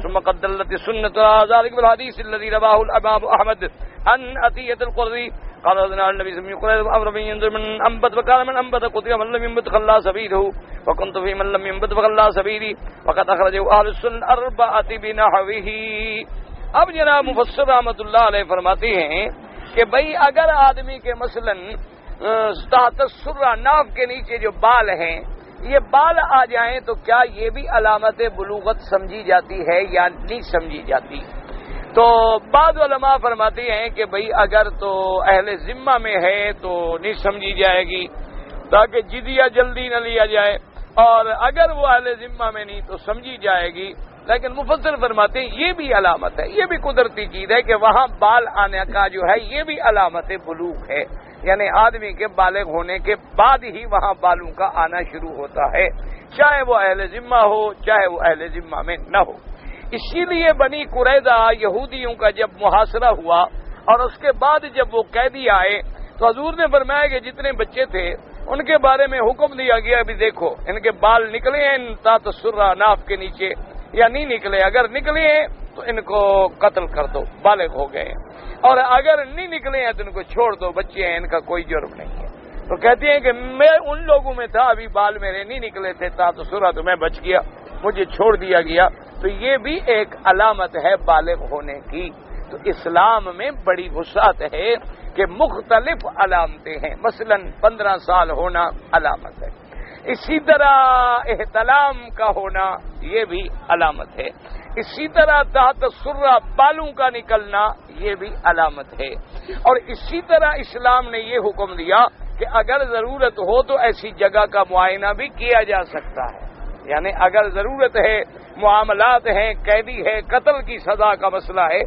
ثم قد دلت السنه على ذلك بالحديث الذي رواه الامام احمد عن عطيه القرظي قال رضنا النبي صلى الله عليه وسلم امر من ينظر من انبت وقال من انبت قتل من لم ينبت خلا سبيله وكنت في من لم ينبت فخلا سبيلي وقد اخرجه اهل السنن اربعه بنحوه. اب جناب مفسر رحمۃ اللہ علیہ فرماتے ہیں کہ بھئی اگر آدمی کے مثلا تحت السرہ ناف کے نیچے جو بال ہیں یہ بال آ جائیں تو کیا یہ بھی علامت بلوغت سمجھی جاتی ہے یا نہیں سمجھی جاتی؟ تو بعض علماء فرماتے ہیں کہ بھئی اگر تو اہل ذمہ میں ہے تو نہیں سمجھی جائے گی تاکہ جزیہ جلدی نہ لیا جائے، اور اگر وہ اہل ذمہ میں نہیں تو سمجھی جائے گی. لیکن مفسر فرماتے ہیں یہ بھی علامت ہے، یہ بھی قدرتی چیز ہے کہ وہاں بال آنے کا جو ہے یہ بھی علامت بلوغ ہے. یعنی آدمی کے بالغ ہونے کے بعد ہی وہاں بالوں کا آنا شروع ہوتا ہے، چاہے وہ اہل ذمہ ہو چاہے وہ اہل ذمہ میں نہ ہو. اسی لیے بنی قریظہ یہودیوں کا جب محاصرہ ہوا اور اس کے بعد جب وہ قیدی آئے تو حضور نے فرمایا کہ جتنے بچے تھے ان کے بارے میں حکم دیا گیا ابھی دیکھو ان کے بال نکلے ہیں تحت السرہ ناف کے نیچے یا نہیں نکلے، اگر نکلے ہیں تو ان کو قتل کر دو، بالغ ہو گئے ہیں، اور اگر نہیں نکلے ہیں تو ان کو چھوڑ دو، بچے ہیں ان کا کوئی جرم نہیں ہے. تو کہتے ہیں کہ میں ان لوگوں میں تھا ابھی بال میرے نہیں نکلے تھے تحت السرہ تو میں بچ گیا، مجھے چھوڑ دیا گیا. تو یہ بھی ایک علامت ہے بالغ ہونے کی. تو اسلام میں بڑی وسعت ہے کہ مختلف علامتیں ہیں. مثلا 15 سال ہونا علامت ہے، اسی طرح احتلام کا ہونا یہ بھی علامت ہے، اسی طرح تحت السرہ بالوں کا نکلنا یہ بھی علامت ہے. اور اسی طرح اسلام نے یہ حکم دیا کہ اگر ضرورت ہو تو ایسی جگہ کا معائنہ بھی کیا جا سکتا ہے. یعنی اگر ضرورت ہے، معاملات ہیں، قیدی ہے، قتل کی سزا کا مسئلہ ہے،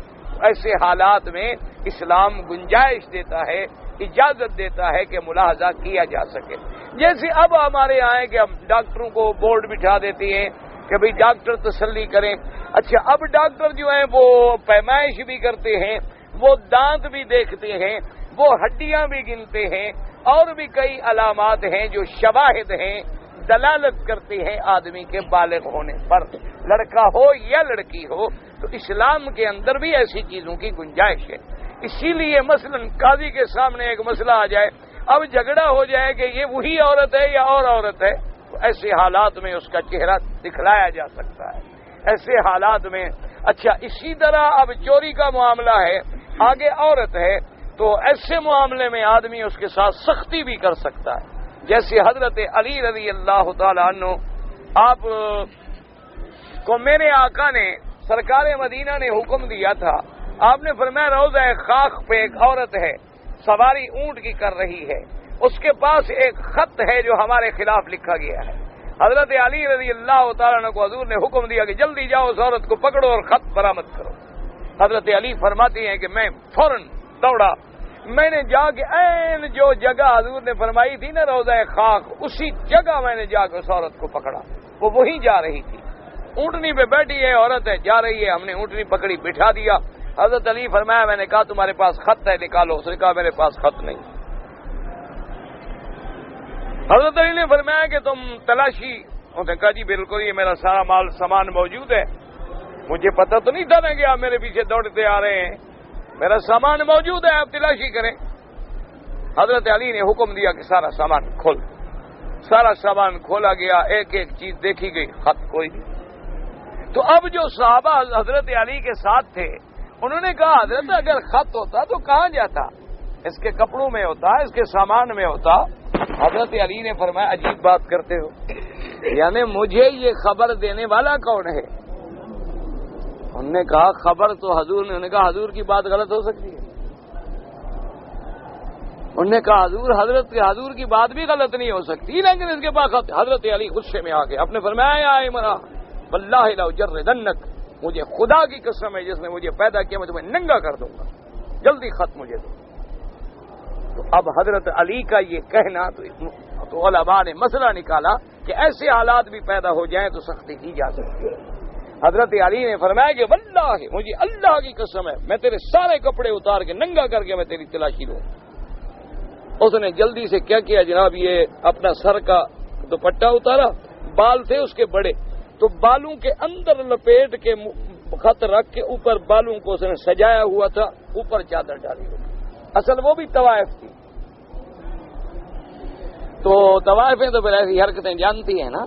ایسے حالات میں اسلام گنجائش دیتا ہے، اجازت دیتا ہے کہ ملاحظہ کیا جا سکے. جیسے اب ہمارے یہاں ہے کہ ہم ڈاکٹروں کو بورڈ بٹھا دیتے ہیں کہ بھئی ڈاکٹر تسلی کریں. اچھا اب ڈاکٹر جو ہیں وہ پیمائش بھی کرتے ہیں، وہ دانت بھی دیکھتے ہیں، وہ ہڈیاں بھی گنتے ہیں، اور بھی کئی علامات ہیں جو شواہد ہیں، دلالت کرتے ہیں آدمی کے بالغ ہونے پر، لڑکا ہو یا لڑکی ہو. تو اسلام کے اندر بھی ایسی چیزوں کی گنجائش ہے. اسی لیے مثلا قاضی کے سامنے ایک مسئلہ آ جائے، اب جھگڑا ہو جائے کہ یہ وہی عورت ہے یا اور عورت ہے، تو ایسے حالات میں اس کا چہرہ دکھلایا جا سکتا ہے ایسے حالات میں. اچھا اسی طرح اب چوری کا معاملہ ہے، آگے عورت ہے، تو ایسے معاملے میں آدمی اس کے ساتھ سختی بھی کر سکتا ہے. جیسے حضرت علی رضی اللہ تعالی عنہ آپ کو میرے آقا نے سرکار مدینہ نے حکم دیا تھا. آپ نے فرمایا روضہ خاک پہ ایک عورت ہے، سواری اونٹ کی کر رہی ہے، اس کے پاس ایک خط ہے جو ہمارے خلاف لکھا گیا ہے. حضرت علی رضی اللہ تعالیٰ عنہ کو حضور نے حکم دیا کہ جلدی جاؤ اس عورت کو پکڑو اور خط برآمد کرو. حضرت علی فرماتے ہیں کہ میں فوراً دوڑا. میں نے جا کے عین جو جگہ حضور نے فرمائی تھی نا روضہ خاک، اسی جگہ میں نے جا کے اس عورت کو پکڑا. وہ وہیں جا رہی تھی، اونٹنی پہ بیٹھی ہے، عورت ہے، جا رہی ہے. ہم نے اونٹنی پکڑی، بٹھا دیا. حضرت علی فرمایا میں نے کہا تمہارے پاس خط ہے نکالو. اس نے کہا میرے پاس خط نہیں. حضرت علی نے فرمایا کہ تم تلاشی. اس نے کہا جی بالکل، یہ میرا سارا مال سامان موجود ہے، مجھے پتہ تو نہیں تھا نا کہ آپ میرے پیچھے دوڑتے آ رہے ہیں، میرا سامان موجود ہے، آپ تلاشی کریں. حضرت علی نے حکم دیا کہ سارا سامان کھول. سارا سامان کھولا گیا، ایک ایک چیز دیکھی گئی، خط کوئی نہیں. تو اب جو صحابہ حضرت علی کے ساتھ تھے انہوں نے کہا حضرت اگر خط ہوتا تو کہاں جاتا؟ اس کے کپڑوں میں ہوتا، اس کے سامان میں ہوتا. حضرت علی نے فرمایا عجیب بات کرتے ہو، یعنی مجھے یہ خبر دینے والا کون ہے؟ انہوں نے کہا خبر تو حضور نے. انہوں نے کہا حضور کی بات غلط ہو سکتی ہے؟ انہوں نے کہا حضور کی بات بھی غلط نہیں ہو سکتی، لیکن اس کے پاس حضرت علی غصے میں آ گئے. آپ نے فرمایا عمرا واللہ لاجردنک، مجھے خدا کی قسم ہے جس نے مجھے پیدا کیا میں تمہیں ننگا کر دوں گا، جلدی خط مجھے دو. تو اب حضرت علی کا یہ کہنا تو علماء نے مسئلہ نکالا کہ ایسے حالات بھی پیدا ہو جائیں تو سختی کی جا سکتی ہے. حضرت علی نے فرمایا کہ واللہ مجھے اللہ کی قسم ہے میں تیرے سارے کپڑے اتار کے ننگا کر کے میں تیری تلاشی لوں. اس نے جلدی سے کیا کیا جناب، یہ اپنا سر کا دوپٹہ اتارا، بال تھے اس کے بڑے، تو بالوں کے اندر لپیٹ کے خط رکھ کے اوپر بالوں کو اس نے سجایا ہوا تھا، اوپر چادر ڈالی ہوئی. اصل وہ بھی طوائف تھی. تو طوائفیں تو پھر ایسی حرکتیں جانتی ہیں نا.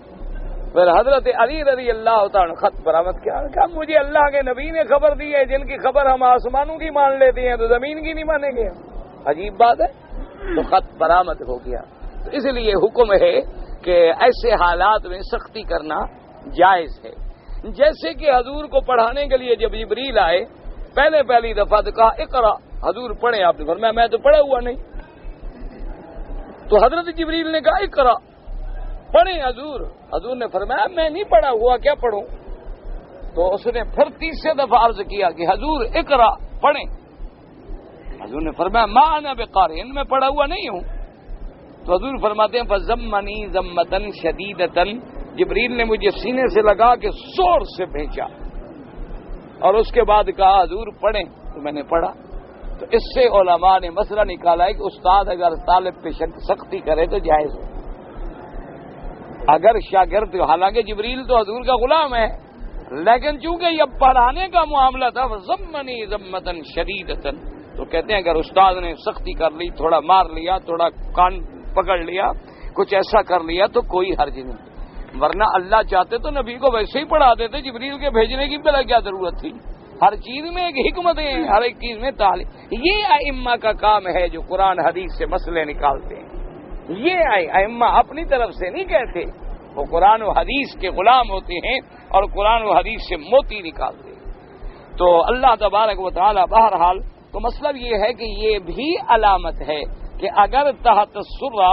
پھر حضرت علی رضی اللہ تعالیٰ خط برآمد کیا. کہا مجھے اللہ کے نبی نے خبر دی ہے، جن کی خبر ہم آسمانوں کی مان لیتے ہیں تو زمین کی نہیں مانیں گے. عجیب بات ہے. تو خط برآمد ہو گیا. تو اس لیے حکم ہے کہ ایسے حالات میں سختی کرنا جائز ہے. جیسے کہ حضور کو پڑھانے کے لیے جب جبریل آئے پہلی دفعہ تو کہا اقرا، حضور پڑھیں. آپ نے فرمایا میں تو پڑھا ہوا نہیں. تو حضرت جبریل نے کہا اقرا، پڑھیں حضور. حضور نے فرمایا میں نہیں پڑھا ہوا، کیا پڑھوں؟ تو اس نے پھر تیسرے دفعہ عرض کیا کہ حضور اقرا، پڑھیں. حضور نے فرمایا ما انا بقارئ، میں پڑھا ہوا نہیں ہوں. تو حضور فرماتے ہیں فزمنی ضمۃ شدیدۃ، جبریل نے مجھے سینے سے لگا کے زور سے بھیجا اور اس کے بعد کہا حضور پڑھیں. تو میں نے پڑھا. تو اس سے علماء نے مسئلہ نکالا ہے کہ استاد اگر طالب پہ سختی کرے تو جائز ہے. اگر شاگرد، حالانکہ جبریل تو حضور کا غلام ہے، لیکن چونکہ یہ پڑھانے کا معاملہ تھا فزمنی ضمۃ شدیدۃ، تو کہتے ہیں اگر استاد نے سختی کر لی، تھوڑا مار لیا، تھوڑا کان پکڑ لیا، کچھ ایسا کر لیا تو کوئی حرج نہیں. ورنہ اللہ چاہتے تو نبی کو ویسے ہی پڑھا دیتے، جبریل کے بھیجنے کی بلا کیا ضرورت تھی. ہر چیز میں ایک حکمت ہے، ہر ایک چیز میں تعلیم. یہ ائمہ کا کام ہے جو قرآن حدیث سے مسئلے نکالتے ہیں. یہ ائمہ اپنی طرف سے نہیں کہتے، وہ قرآن و حدیث کے غلام ہوتے ہیں اور قرآن و حدیث سے موتی نکالتے ہیں. تو اللہ تبارک و تعالی بہرحال، تو مطلب یہ ہے کہ یہ بھی علامت ہے کہ اگر تحت السرہ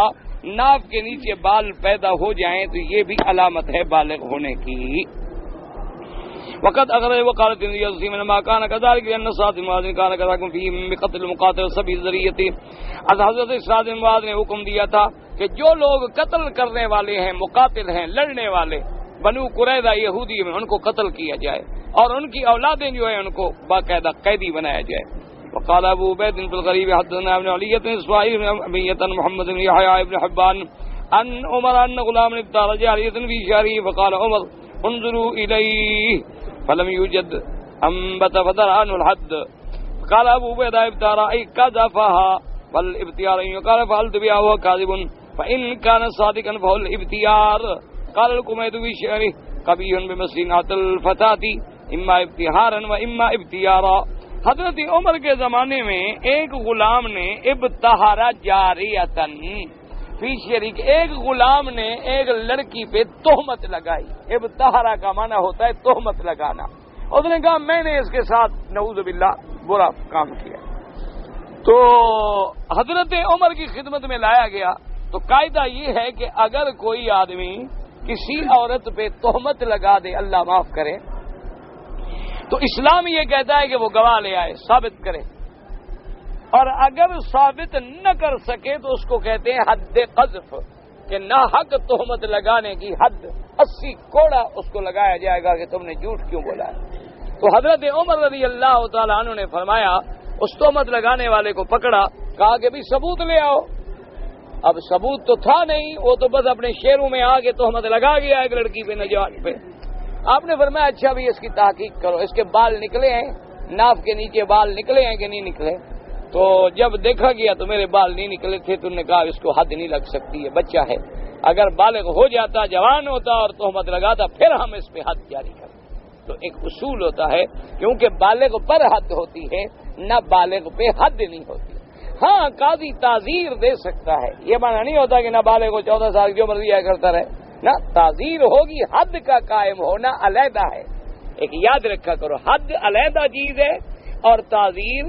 ناف کے نیچے بال پیدا ہو جائیں تو یہ بھی علامت ہے بالغ ہونے کی. وقت اگر وقالت ما كان كذلك ان سعد بن معاذ كان كذلك في بقتل المقاتل سبھی ذریتی. حضرت سعد بن معاذ نے حکم دیا تھا کہ جو لوگ قتل کرنے والے ہیں، مقاتل ہیں، لڑنے والے، بنو قریظہ یہودی میں، ان کو قتل کیا جائے اور ان کی اولادیں جو ہیں ان کو باقاعدہ قیدی بنایا جائے. وقال ابو عبید بن الغریب حدثنا ابن علیہ بن اسماعیل بن ابیۃ محمد بن یحییٰ بن حبان ان عمر ان غلام ابتاع جاریۃ فی شعره فقال عمر انظروا الیہ فلم یوجد انبت فدر عنه الحد. قال ابو عبید ابتاع ای قذفها والابتیار قال فعلت بها وهو كاذب فان كان صادقا فهو الابتیار. قال القمید فی شعره قبیح بمسنات الفتاة اما ابتحارا و اما ابتیارا. حضرت عمر کے زمانے میں ایک غلام نے ابتحارا جاریتن فی شریک، ایک غلام نے ایک لڑکی پہ تہمت لگائی. ابتحارا کا معنی ہوتا ہے تہمت لگانا. اس نے کہا میں نے اس کے ساتھ نعوذ باللہ برا کام کیا. تو حضرت عمر کی خدمت میں لایا گیا. تو قاعدہ یہ ہے کہ اگر کوئی آدمی کسی عورت پہ تہمت لگا دے، اللہ معاف کرے، تو اسلام یہ کہتا ہے کہ وہ گواہ لے آئے، ثابت کرے، اور اگر ثابت نہ کر سکے تو اس کو کہتے ہیں حد قذف، کہ ناحق تہمت لگانے کی حد 80 کوڑا اس کو لگایا جائے گا کہ تم نے جھوٹ کیوں بولا ہے. تو حضرت عمر رضی اللہ تعالیٰ عنہ نے فرمایا، اس تہمت لگانے والے کو پکڑا، کہا کہ بھی ثبوت لے آؤ. اب ثبوت تو تھا نہیں، وہ تو بس اپنے شیروں میں آ کے تہمت لگا گیا ایک لڑکی پہ، نوجوان پہ. آپ نے فرمایا اچھا بھی اس کی تحقیق کرو، اس کے بال نکلے ہیں، ناف کے نیچے بال نکلے ہیں کہ نہیں نکلے. تو جب دیکھا گیا تو میرے بال نہیں نکلے تھے. تو نے کہا اس کو حد نہیں لگ سکتی ہے، بچہ ہے، اگر بالغ ہو جاتا، جوان ہوتا اور تہمت لگاتا پھر ہم اس پہ حد جاری کریں. تو ایک اصول ہوتا ہے، کیونکہ بالغ پر حد ہوتی ہے، نہ بالغ پہ حد نہیں ہوتی. ہاں قاضی تعزیر دے سکتا ہے، یہ معنی نہیں ہوتا کہ نہ بالغ کو 14 سال جو مرضی آیا کرتا رہے، نہ تعزیر ہوگی. حد کا قائم ہونا علیحدہ ہے. ایک یاد رکھا کرو، حد علیحدہ چیز ہے اور تعزیر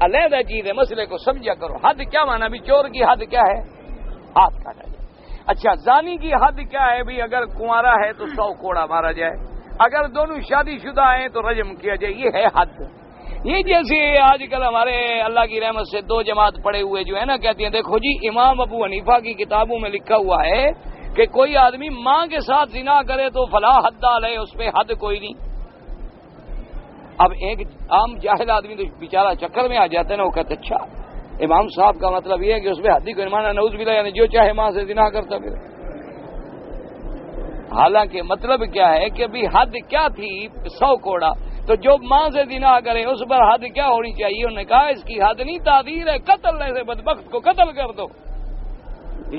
علیحدہ چیز ہے. مسئلے کو سمجھا کرو. حد کیا معنی؟ بھی چور کی حد کیا ہے؟ ہاتھ کاٹا جائے. اچھا زانی کی حد کیا ہے؟ بھی اگر کنوارا ہے تو 100 کوڑا مارا جائے، اگر دونوں شادی شدہ ہیں تو رجم کیا جائے. یہ ہے حد. یہ جیسے آج کل ہمارے اللہ کی رحمت سے 2 جماعت پڑے ہوئے جو ہے نا، کہتے ہیں دیکھو جی امام ابو حنیفہ کی کتابوں میں لکھا ہوا ہے کہ کوئی آدمی ماں کے ساتھ زنا کرے تو فلاں حد علیہ، اس پہ حد کوئی نہیں. اب ایک عام جاہل آدمی تو بیچارہ چکر میں آ جاتا ہے نا، وہ کہتے اچھا امام صاحب کا مطلب یہ ہے کہ اس پہ حد ہی کوئی مانا، نعوذ باللہ، یعنی جو چاہے ماں سے زنا کرتا پھر. حالانکہ مطلب کیا ہے کہ بھی حد کیا تھی؟ 100 کوڑا. تو جو ماں سے زنا کرے اس پر حد کیا ہونی چاہیے؟ انہوں نے کہا اس کی حد نہیں، تعزیر ہے، قتل سے بدبخت کو قتل کر دو.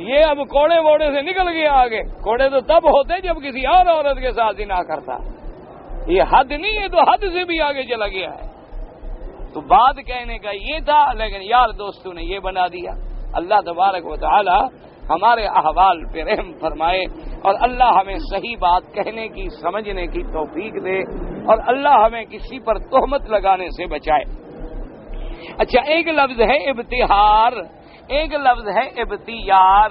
یہ اب کوڑے ووڑے سے نکل گیا آگے. کوڑے تو تب ہوتے جب کسی اور عورت کے ساتھ زنا کرتا. یہ حد نہیں ہے، تو حد سے بھی آگے چلا گیا ہے. تو بات کہنے کا یہ تھا، لیکن یار دوستوں نے یہ بنا دیا. اللہ تبارک و تعالی ہمارے احوال پہ رحم فرمائے، اور اللہ ہمیں صحیح بات کہنے کی، سمجھنے کی توفیق دے، اور اللہ ہمیں کسی پر تہمت لگانے سے بچائے. اچھا ایک لفظ ہے ابتہار، ایک لفظ ہے ابتیار.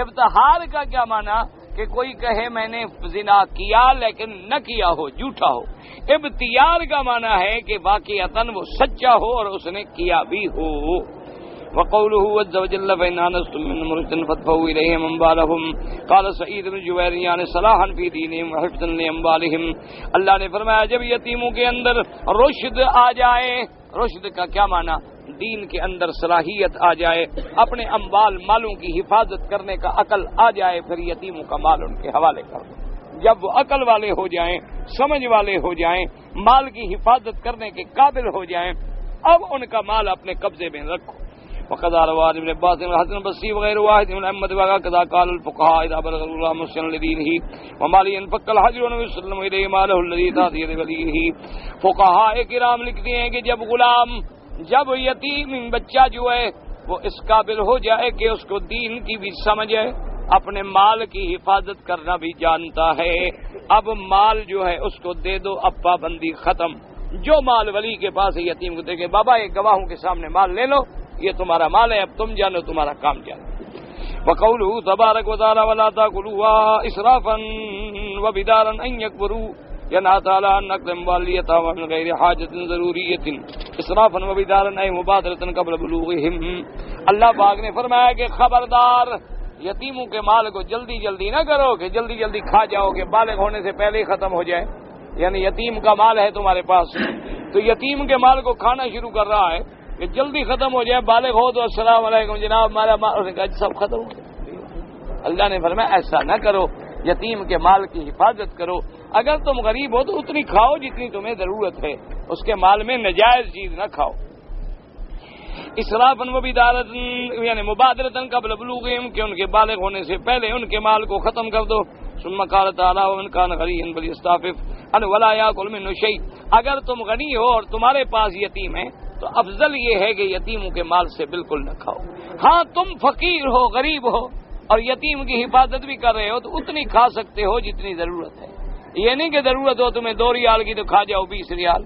ابتہار کا کیا معنی؟ کہ کوئی کہے میں نے زنا کیا لیکن نہ کیا ہو، جھوٹا ہو. ابتیار کا معنی ہے کہ واقعتاً وہ سچا ہو اور اس نے کیا بھی ہو. وقوله عز وجل فإن آنستم منهم رشدا فادفعوا إليهم أموالهم قال سعيد بن جبير يعني صلاحا في دينهم وحفظا لأموالهم. اللہ نے فرمایا جب یتیموں کے اندر رشد آ جائے، رشد کا کیا معنی؟ دین کے اندر صلاحیت آ جائے، اپنے اموال مالوں کی حفاظت کرنے کا عقل آ جائے، پھر یتیموں کا مال ان کے حوالے کر دو. جب وہ عقل والے ہو جائیں، سمجھ والے ہو جائیں، مال کی حفاظت کرنے کے قابل ہو جائیں، اب ان کا مال اپنے قبضے میں رکھو. وقد روى ابن عباس والحسن البصري وغير واحد من الأئمة وكذا قال الفقهاء إذا بلغ الله مسلما لدينه وماله انفك الحجر ويسلم إليه ماله الذي تحت يد وليه. فقهاء کرام لکھتے ہیں کہ جب یتیم بچہ جو ہے وہ اس قابل ہو جائے کہ اس کو دین کی بھی سمجھ ہے، اپنے مال کی حفاظت کرنا بھی جانتا ہے، اب مال جو ہے اس کو دے دو، اب پابندی ختم. جو مال ولی کے پاس ہے یتیم کو دے کے بابا یہ گواہوں کے سامنے مال لے لو، یہ تمہارا مال ہے، اب تم جانو تمہارا کام جانو. وقوله تبارک وتعالى ولا تاكلوا اسرافا وبدارا ان يكبروا ينهى تعالى عن اكل اموال اليتامى من غير حاجة ضرورية اسرافا وبدارا اي مبادرة قبل بلوغهم. اللہ پاک نے فرمایا کہ خبردار یتیموں کے مال کو جلدی جلدی نہ کرو کہ جلدی جلدی کھا جاؤ کہ بالغ ہونے سے پہلے ہی ختم ہو جائے. یعنی یتیم کا مال ہے تمہارے پاس تو یتیم کے مال کو کھانا شروع کر رہا ہے کہ جلدی ختم ہو جائے، بالغ ہو تو السلام علیکم جناب ہمارا مال سب ختم ہو جائے. اللہ نے فرمایا ایسا نہ کرو، یتیم کے مال کی حفاظت کرو. اگر تم غریب ہو تو اتنی کھاؤ جتنی تمہیں ضرورت ہے، اس کے مال میں نجائز چیز نہ کھاؤ. اسرافاً وبدارۃ یعنی مبادرۃ قبل بلوغہم کہ ان کے بالغ ہونے سے پہلے ان کے مال کو ختم کر دو. ثم قال تعالی ومن كان غنيا فليستعفف ان ولا ياكل منه شيء. اگر تم غنی ہو اور تمہارے پاس یتیم ہے تو افضل یہ ہے کہ یتیموں کے مال سے بالکل نہ کھاؤ. ہاں تم فقیر ہو، غریب ہو اور یتیم کی حفاظت بھی کر رہے ہو تو اتنی کھا سکتے ہو جتنی ضرورت ہے. یہ نہیں کہ ضرورت ہو تمہیں 2 ریال کی تو کھا جاؤ 20 ریال،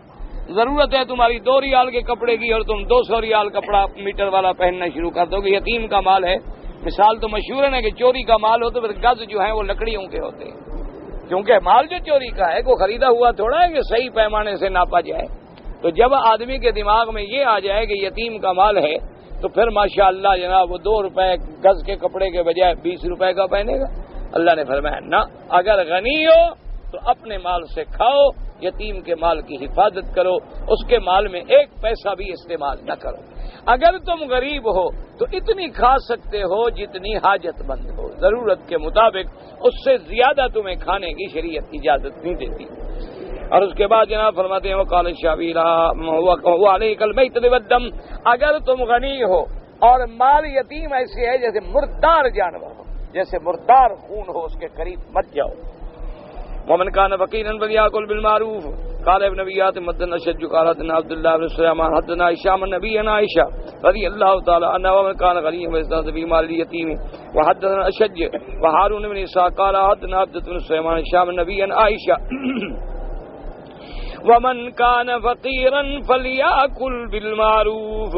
ضرورت ہے تمہاری 2 ریال کے کپڑے کی اور تم 200 ریال کپڑا میٹر والا پہننا شروع کر دو گے. یتیم کا مال ہے. مثال تو مشہور ہے نا کہ چوری کا مال ہو تو پھر گز جو ہیں وہ لکڑیوں کے ہوتے ہیں، کیونکہ مال جو چوری کا ہے وہ خریدا ہوا تھوڑا ہے کہ صحیح پیمانے سے ناپا جائے. تو جب آدمی کے دماغ میں یہ آ جائے کہ یتیم کا مال ہے تو پھر ماشاءاللہ جناب وہ 2 روپے گز کے کپڑے کے بجائے 20 روپے کا پہنے گا. اللہ نے فرمایا نہ، اگر غنی ہو تو اپنے مال سے کھاؤ، یتیم کے مال کی حفاظت کرو، اس کے مال میں 1 پیسہ بھی استعمال نہ کرو. اگر تم غریب ہو تو اتنی کھا سکتے ہو جتنی حاجت مند ہو، ضرورت کے مطابق. اس سے زیادہ تمہیں کھانے کی شریعت اجازت نہیں دیتی. اور اس کے بعد جناب فرماتے ہیں وقال الشعبیرہ وعلیک المیت والدم، اگر تم غنی ہو اور مال یتیم ایسے ہے جیسے مردار جانور ہو، جیسے مردار خون ہو، اس کے قریب مت جاؤ. ومن كان فقيرا فليأكل بالمعروف قال ابن نبيات مدن اشج قال حدثنا عبد الله بن سليمان حدثنا هشام النبي عائشة رضي الله تعالى عنها ومن كان غنيا فاستغنى في مال اليتيم وحدثنا اشج وهارون بن اسحاق قال حدثنا عبد بن سليمان هشام النبي عائشة ومن كان فقيرا فليأكل بالمعروف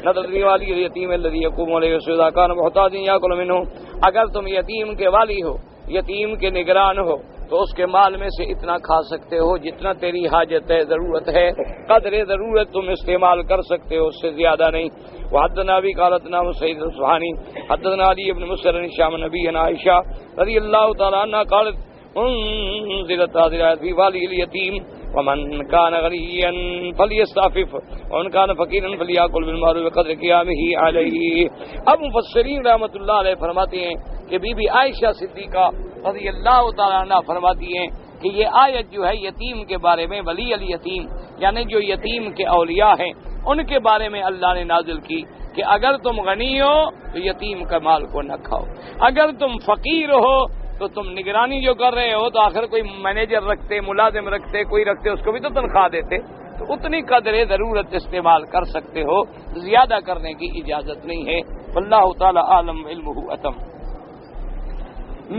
نظر والی یتیم الذي يقوم عليه الصلاة كان محتاجا يأكل منه. اگر تم یتیم کے والی ہو، یتیم کے نگران ہو تو اس کے مال میں سے اتنا کھا سکتے ہو جتنا تیری حاجت ہے، ضرورت ہے، قدر ضرورت تم استعمال کر سکتے ہو، اس سے زیادہ نہیں. وحدثنا ابي قال حدثنا سعيد الصحاني حدثنا علي بن مسر هشام النبي عائشة رضي الله تعالى عنها قالت انزلت هذه الآية في والي اليتيم ومن كان غنيا فليستعفف ومن كان فقيرا فليأكل بالمعروف بقدر قيامه عليه. اب مفسرین رحمۃ اللہ علیہ فرماتے ہیں کہ بی بی عائشہ صدیقہ رضی اللہ تعالیٰ عنہ فرماتی ہیں کہ یہ آیت جو ہے یتیم کے بارے میں، ولی الیتیم یعنی جو یتیم کے اولیاء ہیں ان کے بارے میں اللہ نے نازل کی کہ اگر تم غنی ہو تو یتیم کا مال کو نہ کھاؤ، اگر تم فقیر ہو تو تم نگرانی جو کر رہے ہو تو آخر کوئی مینیجر رکھتے، ملازم رکھتے، کوئی رکھتے، اس کو بھی تو تنخواہ دیتے، تو اتنی قدر ضرورت استعمال کر سکتے ہو، زیادہ کرنے کی اجازت نہیں ہے. واللہ تعالی عالم علمہ اتم.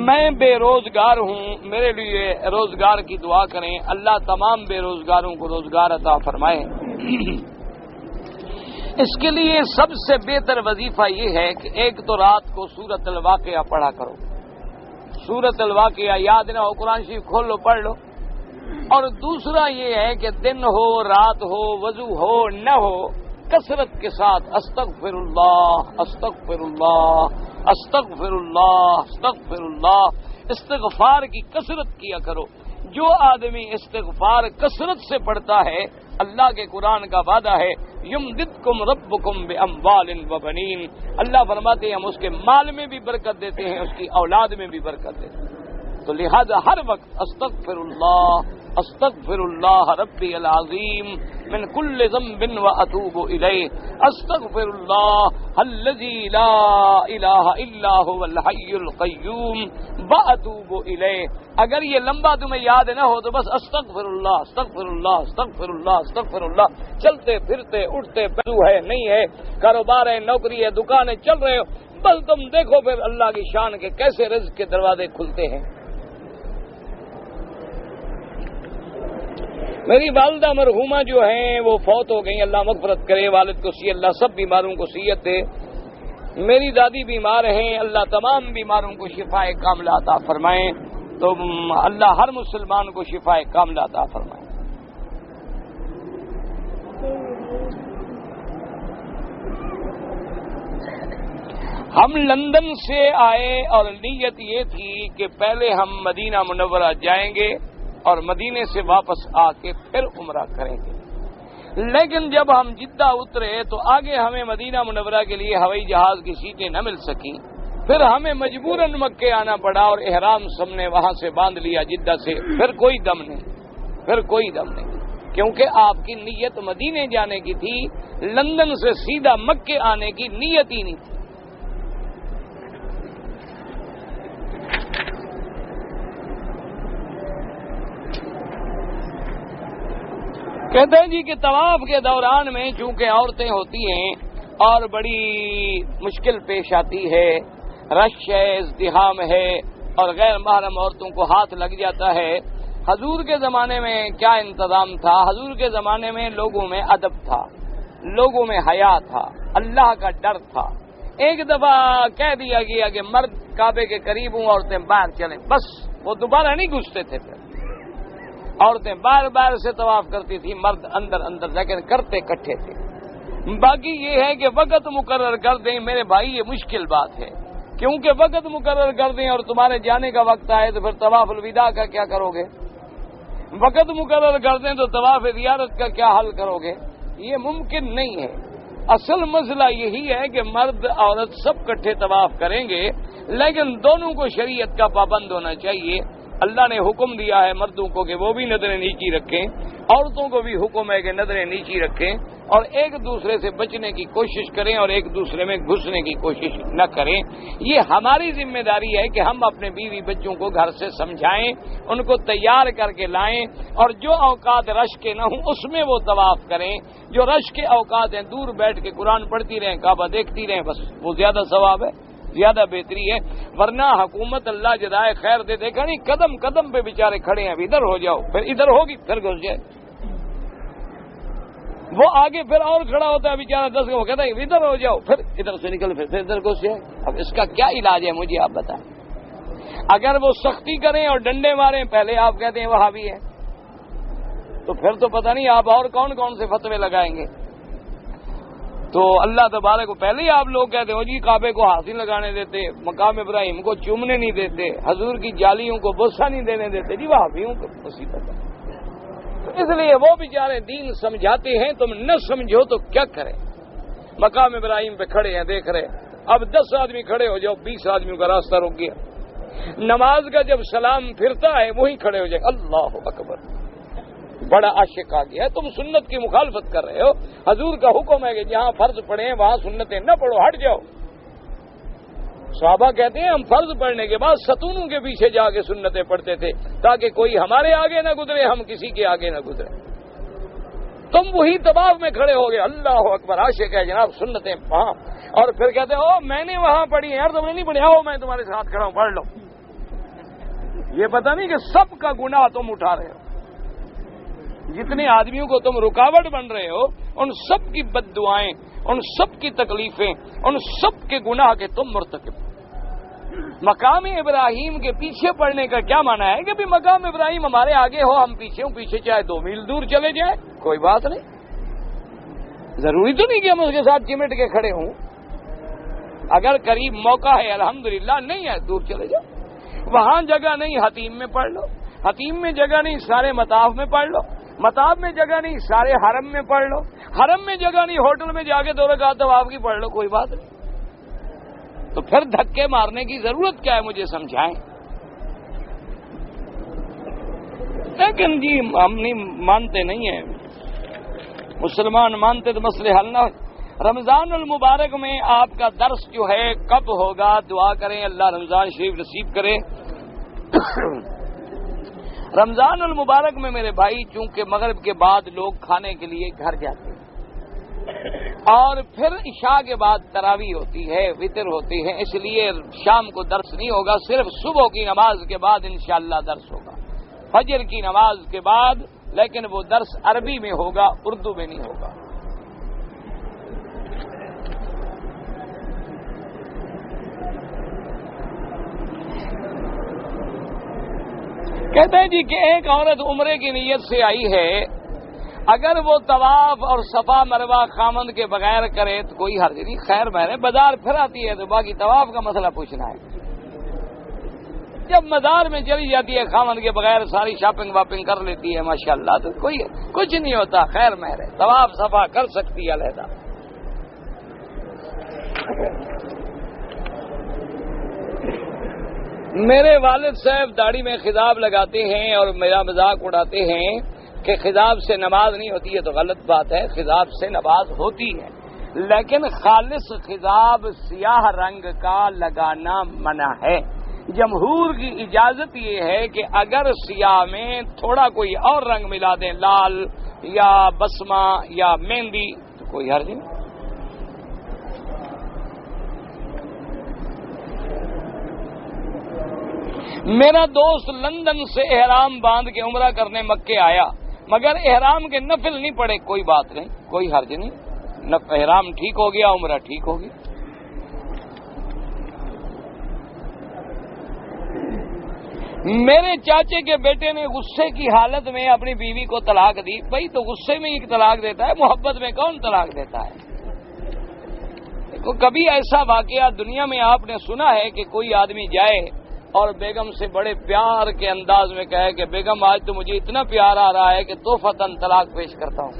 میں بے روزگار ہوں، میرے لیے روزگار کی دعا کریں، اللہ تمام بے روزگاروں کو روزگار عطا فرمائے. اس کے لیے سب سے بہتر وظیفہ یہ ہے کہ ایک تو رات کو سورۃ الواقعہ پڑھا کرو. سورۃ الواقعہ یاد نہ ہو قرآن شریف کھول لو پڑھ لو. اور دوسرا یہ ہے کہ دن ہو رات ہو وضو ہو نہ ہو کثرت کے ساتھ استغفر اللہ استغفر اللہ استغفر اللہ استغفر اللہ استغفار کی کثرت کیا کرو. جو آدمی استغفار کثرت سے پڑھتا ہے اللہ کے قرآن کا وعدہ ہے یمددکم ربکم باموال وبنین، اللہ فرماتے ہیں ہم اس کے مال میں بھی برکت دیتے ہیں، اس کی اولاد میں بھی برکت دیتے ہیں. تو لہذا ہر وقت استغفر اللہ ربی العظیم من کل ذنب واتوب الیہ استغفر اللہ الذی لا الہ الا هو الحی القیوم واتوب الیہ. اگر یہ لمبا تمہیں یاد نہ ہو تو بس استغفر اللہ استغفر اللہ استغفر اللہ استغفر اللہ. چلتے پھرتے اٹھتے بیٹھو ہے نہیں ہے، کاروبار ہے، نوکری ہے، دکانیں چل رہے ہو، بس تم دیکھو پھر اللہ کی شان کے کیسے رزق کے دروازے کھلتے ہیں. میری والدہ مرحومہ جو ہیں وہ فوت ہو گئی، اللہ مغفرت کرے، والد کو صحت، اللہ سب بیماروں کو صحت دے. میری دادی بیمار ہیں، اللہ تمام بیماروں کو شفاء کاملہ عطا فرمائیں. تو اللہ ہر مسلمان کو شفاء کاملہ عطا فرمائیں. ہم لندن سے آئے اور نیت یہ تھی کہ پہلے ہم مدینہ منورہ جائیں گے اور مدینے سے واپس آ کے پھر عمرہ کریں گے. لیکن جب ہم جدہ اترے تو آگے ہمیں مدینہ منورہ کے لیے ہوائی جہاز کی سیٹیں نہ مل سکیں، پھر ہمیں مجبوراً مکے آنا پڑا اور احرام سب نے وہاں سے باندھ لیا جدہ سے. پھر کوئی دم نہیں کیونکہ آپ کی نیت مدینے جانے کی تھی، لندن سے سیدھا مکے آنے کی نیت ہی نہیں تھی. کہتے ہیں جی کہ طواف کے دوران میں چونکہ عورتیں ہوتی ہیں اور بڑی مشکل پیش آتی ہے، رش ہے، ازدحام ہے اور غیر محرم عورتوں کو ہاتھ لگ جاتا ہے. حضور کے زمانے میں کیا انتظام تھا؟ حضور کے زمانے میں لوگوں میں ادب تھا، لوگوں میں حیا تھا، اللہ کا ڈر تھا۔ ایک دفعہ کہہ دیا گیا کہ مرد کعبے کے قریب ہوں، عورتیں باہر چلیں، بس وہ دوبارہ نہیں گھستے تھے۔ پھر عورتیں باہر باہر سے طواف کرتی تھی، مرد اندر اندر، لیکن کرتے اکٹھے تھے۔ باقی یہ ہے کہ وقت مقرر کر دیں میرے بھائی، یہ مشکل بات ہے، کیونکہ وقت مقرر کر دیں اور تمہارے جانے کا وقت آئے تو پھر طواف الوداع کا کیا کرو گے؟ وقت مقرر کر دیں تو طواف زیارت کا کیا حل کرو گے؟ یہ ممکن نہیں ہے۔ اصل مسئلہ یہی ہے کہ مرد عورت سب کٹھے طواف کریں گے، لیکن دونوں کو شریعت کا پابند ہونا چاہیے۔ اللہ نے حکم دیا ہے مردوں کو کہ وہ بھی نظریں نیچی رکھیں، عورتوں کو بھی حکم ہے کہ نظریں نیچی رکھیں، اور ایک دوسرے سے بچنے کی کوشش کریں اور ایک دوسرے میں گھسنے کی کوشش نہ کریں۔ یہ ہماری ذمہ داری ہے کہ ہم اپنے بیوی بچوں کو گھر سے سمجھائیں، ان کو تیار کر کے لائیں، اور جو اوقات رش کے نہ ہوں اس میں وہ طواف کریں۔ جو رش کے اوقات ہیں دور بیٹھ کے قرآن پڑھتی رہیں، کعبہ دیکھتی رہیں، بس وہ زیادہ ثواب ہے، زیادہ بہتری ہے۔ ورنہ حکومت اللہ جزائے خیر دے، دیکھا نہیں قدم قدم پہ بیچارے کھڑے ہیں، اب ادھر ہو جاؤ، پھر ادھر ہوگی، پھر گھس جائے، وہ آگے پھر اور کھڑا ہوتا ہے بیچارہ 10 وہ کہتا ہے ادھر ہو جاؤ، پھر ادھر سے نکل، پھر ادھر گھس جائے۔ اب اس کا کیا علاج ہے مجھے آپ بتائیں؟ اگر وہ سختی کریں اور ڈنڈے ماریں، پہلے آپ کہتے ہیں وہابی ہے، تو پھر تو پتہ نہیں آپ اور کون کون سے فتوے لگائیں گے۔ تو اللہ تبارک کو پہلے ہی آپ لوگ کہتے ہو جی کعبے کو ہاتھ نہیں لگانے دیتے، مقام ابراہیم کو چومنے نہیں دیتے، حضور کی جالیوں کو بوسہ نہیں دینے دیتے، جی وہابیوں کو مصیبت ہے۔ تو اس لیے وہ بیچارے دین سمجھاتے ہیں، تم نہ سمجھو تو کیا کریں؟ مقام ابراہیم پہ کھڑے ہیں، دیکھ رہے، اب 10 آدمی کھڑے ہو جاؤ، 20 آدمیوں کا راستہ رک گیا۔ نماز کا جب سلام پھرتا ہے وہیں کھڑے ہو جائے، اللہ اکبر، بڑا عاشق آ گیا ہے، تم سنت کی مخالفت کر رہے ہو۔ حضور کا حکم ہے کہ جہاں فرض پڑھے ہیں وہاں سنتیں نہ پڑھو، ہٹ جاؤ۔ صحابہ کہتے ہیں ہم فرض پڑھنے کے بعد ستونوں کے پیچھے جا کے سنتیں پڑھتے تھے تاکہ کوئی ہمارے آگے نہ گزرے، ہم کسی کے آگے نہ گزرے۔ تم وہی طواف میں کھڑے ہو گئے، اللہ اکبر، عاشق ہے جناب، سنتیں وہاں، اور پھر کہتے ہیں او میں نے وہاں پڑھی ہے، یار تم نے نہیں پڑھی، آؤ میں تمہارے ساتھ کھڑا ہوں، پڑھ لو۔ یہ پتہ نہیں کہ سب کا گناہ تم اٹھا رہے ہو، جتنے آدمیوں کو تم رکاوٹ بن رہے ہو، ان سب کی بد دعائیں، ان سب کی تکلیفیں، ان سب کے گناہ کے تم مرتکب۔ مقام ابراہیم کے پیچھے پڑنے کا کیا معنی ہے کہ بھی مقام ابراہیم ہمارے آگے ہو، ہم پیچھے ہوں، پیچھے چاہے 2 میل دور چلے جائیں، کوئی بات نہیں، ضروری تو نہیں کہ ہم اس کے ساتھ چمٹ کے کھڑے ہوں۔ اگر قریب موقع ہے الحمدللہ، نہیں ہے دور چلے جاؤ۔ وہاں جگہ نہیں حتیم میں پڑھ لو، حتیم میں جگہ نہیں سارے مطاف میں پڑھ لو، مطاف میں جگہ نہیں سارے حرم میں پڑھ لو، حرم میں جگہ نہیں ہوٹل میں جا کے 2 رکعت طواف کی پڑھ لو، کوئی بات نہیں۔ تو پھر دھکے مارنے کی ضرورت کیا ہے؟ مجھے سمجھائیں۔ لیکن جی ہم نہیں مانتے، نہیں ہیں مسلمان، مانتے تو مسئلے حل نہ ہو۔ رمضان المبارک میں آپ کا درس جو ہے کب ہوگا؟ دعا کریں اللہ رمضان شریف نصیب کرے۔ رمضان المبارک میں میرے بھائی چونکہ مغرب کے بعد لوگ کھانے کے لیے گھر جاتے ہیں اور پھر عشاء کے بعد تراویح ہوتی ہے، وتر ہوتی ہے، اس لیے شام کو درس نہیں ہوگا، صرف صبح کی نماز کے بعد انشاءاللہ درس ہوگا، فجر کی نماز کے بعد، لیکن وہ درس عربی میں ہوگا، اردو میں نہیں ہوگا۔ کہتے ہیں جی کہ ایک عورت عمرے کی نیت سے آئی ہے، اگر وہ طواف اور صفا مروہ خامند کے بغیر کرے تو کوئی حرج نہیں، خیر بہر ہے، بازار پھر آتی ہے تو باقی طواف کا مسئلہ پوچھنا ہے۔ جب مزار میں چلی جاتی ہے خامند کے بغیر، ساری شاپنگ واپنگ کر لیتی ہے ماشاءاللہ، تو کوئی کچھ نہیں ہوتا، خیر مہر ہے، طواف صفا کر سکتی ہے علیحدہ۔ میرے والد صاحب داڑھی میں خضاب لگاتے ہیں اور میرا مذاق اڑاتے ہیں کہ خضاب سے نماز نہیں ہوتی ہے، تو غلط بات ہے، خضاب سے نماز ہوتی ہے، لیکن خالص خضاب سیاہ رنگ کا لگانا منع ہے۔ جمہور کی اجازت یہ ہے کہ اگر سیاہ میں تھوڑا کوئی اور رنگ ملا دیں، لال یا بسمہ یا مہندی، تو کوئی حرج نہیں۔ میرا دوست لندن سے احرام باندھ کے عمرہ کرنے مکے آیا، مگر احرام کے نفل نہیں پڑے، کوئی بات نہیں، کوئی حرج نہیں، احرام ٹھیک ہو گیا، عمرہ ٹھیک ہو گیا۔ میرے چاچے کے بیٹے نے غصے کی حالت میں اپنی بیوی کو طلاق دی۔ بھائی تو غصے میں ہی طلاق دیتا ہے، محبت میں کون طلاق دیتا ہے؟ دیکھو کبھی ایسا واقعہ دنیا میں آپ نے سنا ہے کہ کوئی آدمی جائے اور بیگم سے بڑے پیار کے انداز میں کہے کہ بیگم آج تو مجھے اتنا پیار آ رہا ہے کہ تحفتاً طلاق پیش کرتا ہوں؟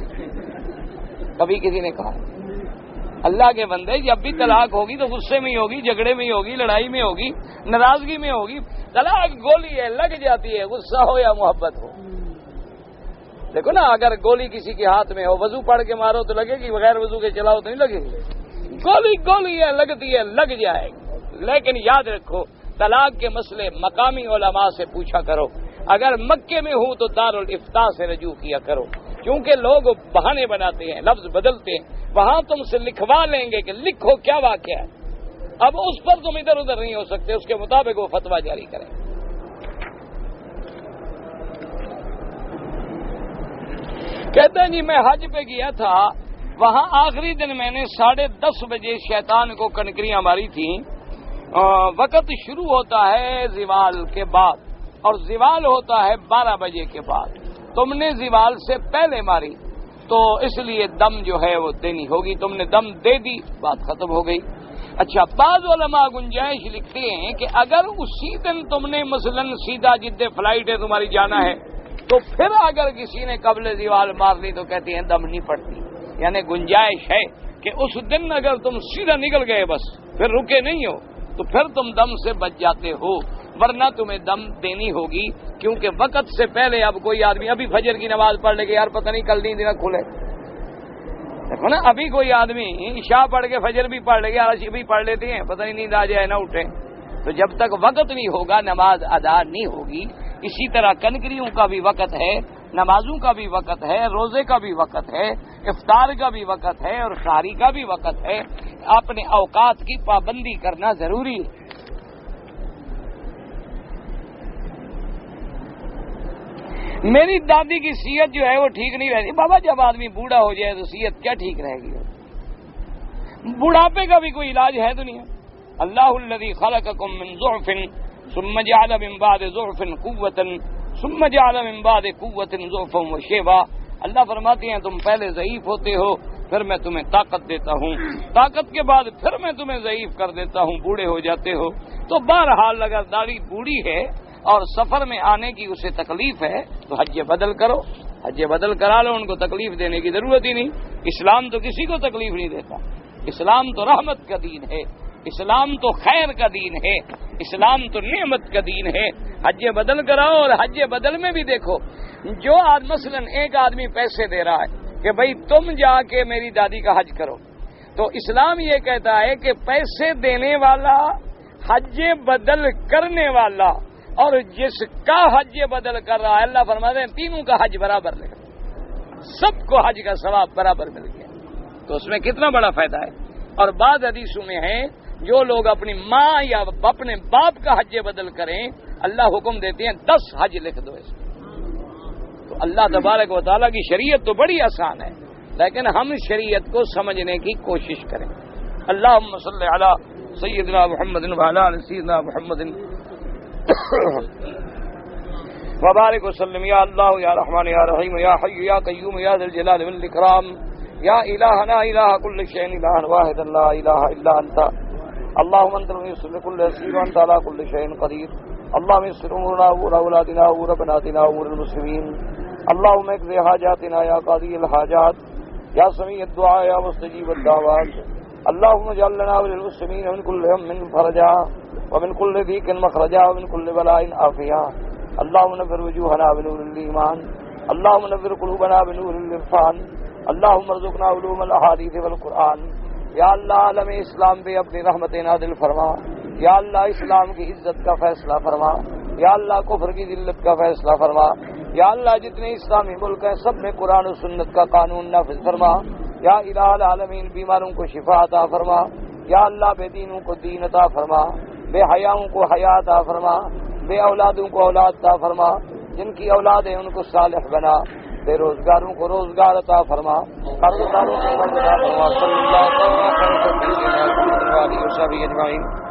کبھی کسی نے کہا؟ اللہ کے بندے، جب بھی طلاق ہوگی تو غصے میں ہی ہوگی، جھگڑے میں ہی ہوگی، لڑائی میں ہوگی، ناراضگی میں ہوگی۔ طلاق گولی ہے، لگ جاتی ہے، غصہ ہو یا محبت ہو۔ دیکھو نا، اگر گولی کسی کے ہاتھ میں ہو، وضو پڑھ کے مارو تو لگے گی، بغیر وضو کے چلاؤ تو نہیں لگے گی۔ گولی ہے، لگتی ہے، لگ جائے گی۔ لیکن یاد رکھو، طلاق کے مسئلے مقامی علماء سے پوچھا کرو۔ اگر مکے میں ہوں تو دارالفتاء سے رجوع کیا کرو، کیونکہ لوگ بہانے بناتے ہیں، لفظ بدلتے ہیں۔ وہاں تم سے لکھوا لیں گے کہ لکھو کیا واقعہ ہے، اب اس پر تم ادھر ادھر نہیں ہو سکتے، اس کے مطابق وہ فتویٰ جاری کریں۔ کہتے ہیں جی میں حج پہ گیا تھا، وہاں آخری دن میں نے 10:30 بجے شیطان کو کنکریاں ماری تھیں۔ وقت شروع ہوتا ہے زوال کے بعد اور زوال ہوتا ہے 12 بجے کے بعد۔ تم نے زوال سے پہلے ماری تو اس لیے دم جو ہے وہ دینی ہوگی، تم نے دم دے دی، بات ختم ہو گئی۔ اچھا، بعض علماء گنجائش لکھتے ہیں کہ اگر اسی دن تم نے مثلا سیدھا جدہ فلائٹ ہے تمہاری جانا ہے، تو پھر اگر کسی نے قبل زوال مار لی تو کہتے ہیں دم نہیں پڑتی، یعنی گنجائش ہے کہ اس دن اگر تم سیدھا نکل گئے بس پھر رکے نہیں ہو تو پھر تم دم سے بچ جاتے ہو، ورنہ تمہیں دم دینی ہوگی، کیونکہ وقت سے پہلے اب کوئی آدمی ابھی فجر کی نماز پڑھ لے گا، یار پتہ نہیں کل نیند نہ کھلے، دیکھو نا، ابھی کوئی آدمی عشاء پڑھ کے فجر بھی پڑھ لے گا، عشاء بھی پڑھ لیتے ہیں، پتہ نہیں نیند آ جائے نہ اٹھے، تو جب تک وقت نہیں ہوگا نماز ادا نہیں ہوگی۔ اسی طرح کنکریوں کا بھی وقت ہے، نمازوں کا بھی وقت ہے، روزے کا بھی وقت ہے، افطار کا بھی وقت ہے اور سحری کا بھی وقت ہے۔ اپنے اوقات کی پابندی کرنا ضروری ہے۔ میری دادی کی صحت جو ہے وہ ٹھیک نہیں رہتی۔ بابا جب آدمی بوڑھا ہو جائے تو صحت کیا ٹھیک رہے گی؟ بڑھاپے کا بھی کوئی علاج ہے دنیا؟ اللہ الذی خلقکم من ضعف ثم جعل من بعد ضعف قوة ثم جعل من بعد قوة ضعفا وشیبا۔ اللہ فرماتے ہیں تم پہلے ضعیف ہوتے ہو، پھر میں تمہیں طاقت دیتا ہوں، طاقت کے بعد پھر میں تمہیں ضعیف کر دیتا ہوں، بوڑھے ہو جاتے ہو۔ تو بہرحال اگر داڑھی بوڑھی ہے اور سفر میں آنے کی اسے تکلیف ہے تو حج بدل کرو، حج بدل کرا لو، ان کو تکلیف دینے کی ضرورت ہی نہیں۔ اسلام تو کسی کو تکلیف نہیں دیتا، اسلام تو رحمت کا دین ہے، اسلام تو خیر کا دین ہے، اسلام تو نعمت کا دین ہے۔ حج بدل کراؤ، اور حج بدل میں بھی دیکھو، جو مثلا ایک آدمی پیسے دے رہا ہے کہ بھائی تم جا کے میری دادی کا حج کرو، تو اسلام یہ کہتا ہے کہ پیسے دینے والا، حج بدل کرنے والا اور جس کا حج بدل کر رہا ہے، اللہ فرماتے ہیں تینوں کا حج برابر لے، سب کو حج کا ثواب برابر مل گیا، تو اس میں کتنا بڑا فائدہ ہے۔ اور بعض حدیثوں میں ہے جو لوگ اپنی ماں یا اپنے باپ کا حج بدل کریں، اللہ حکم دیتے ہیں 10 حج لکھ دو اس میں۔ تو اللہ تبارک و تعالیٰ کی شریعت تو بڑی آسان ہے، لیکن ہم شریعت کو سمجھنے کی کوشش کریں۔ اللہم صلی علی سیدنا محمد وعلی آل سیدنا محمد وبارک وسلم۔ یا اللہ یا رحمان یا رحیم یا حی یا قیوم یا ذی الجلال والاکرام یا الہنا الہ کل شیء الہ واحد لا الہ الا انت اللہم انت الميسر لكل يسير وانت على كل شيء قدير اللهم يسر امورنا وامور اولادنا وامور بناتنا وامور المسلمين اللهم اقض حاجاتنا یا قاضی الحاجات یا سمیع الدعاء یا مستجیب الدعوات اللهم اجعل لنا وللمسلمين من كل هم فرجا ومن كل ضيق مخرجا ومن كل بلاء عافيا اللهم نور وجوهنا بنور الايمان اللهم نور قلوبنا بنور العرفان اللهم ارزقنا علوم الاحاديث والقرآن۔ یا اللہ عالم اسلام پہ اپنی رحمت نازل فرما، یا اللہ اسلام کی عزت کا فیصلہ فرما، یا اللہ کفر کی ذلت کا فیصلہ فرما، یا اللہ جتنے اسلامی ملک ہیں سب میں قرآن و سنت کا قانون نافذ فرما، یا الہ العالمین بیماروں کو شفا عطا فرما، یا اللہ بے دینوں کو دین عطا فرما، بے حیاؤں کو حیا عطا فرما، بے اولادوں کو اولاد عطا فرما، جن کی اولاد ہے ان کو صالح بنا، بے روزگاروں کو روزگار عطا فرما، قرض داروں کو قرض عطا فرما۔ صلی اللہ علیہ وسلم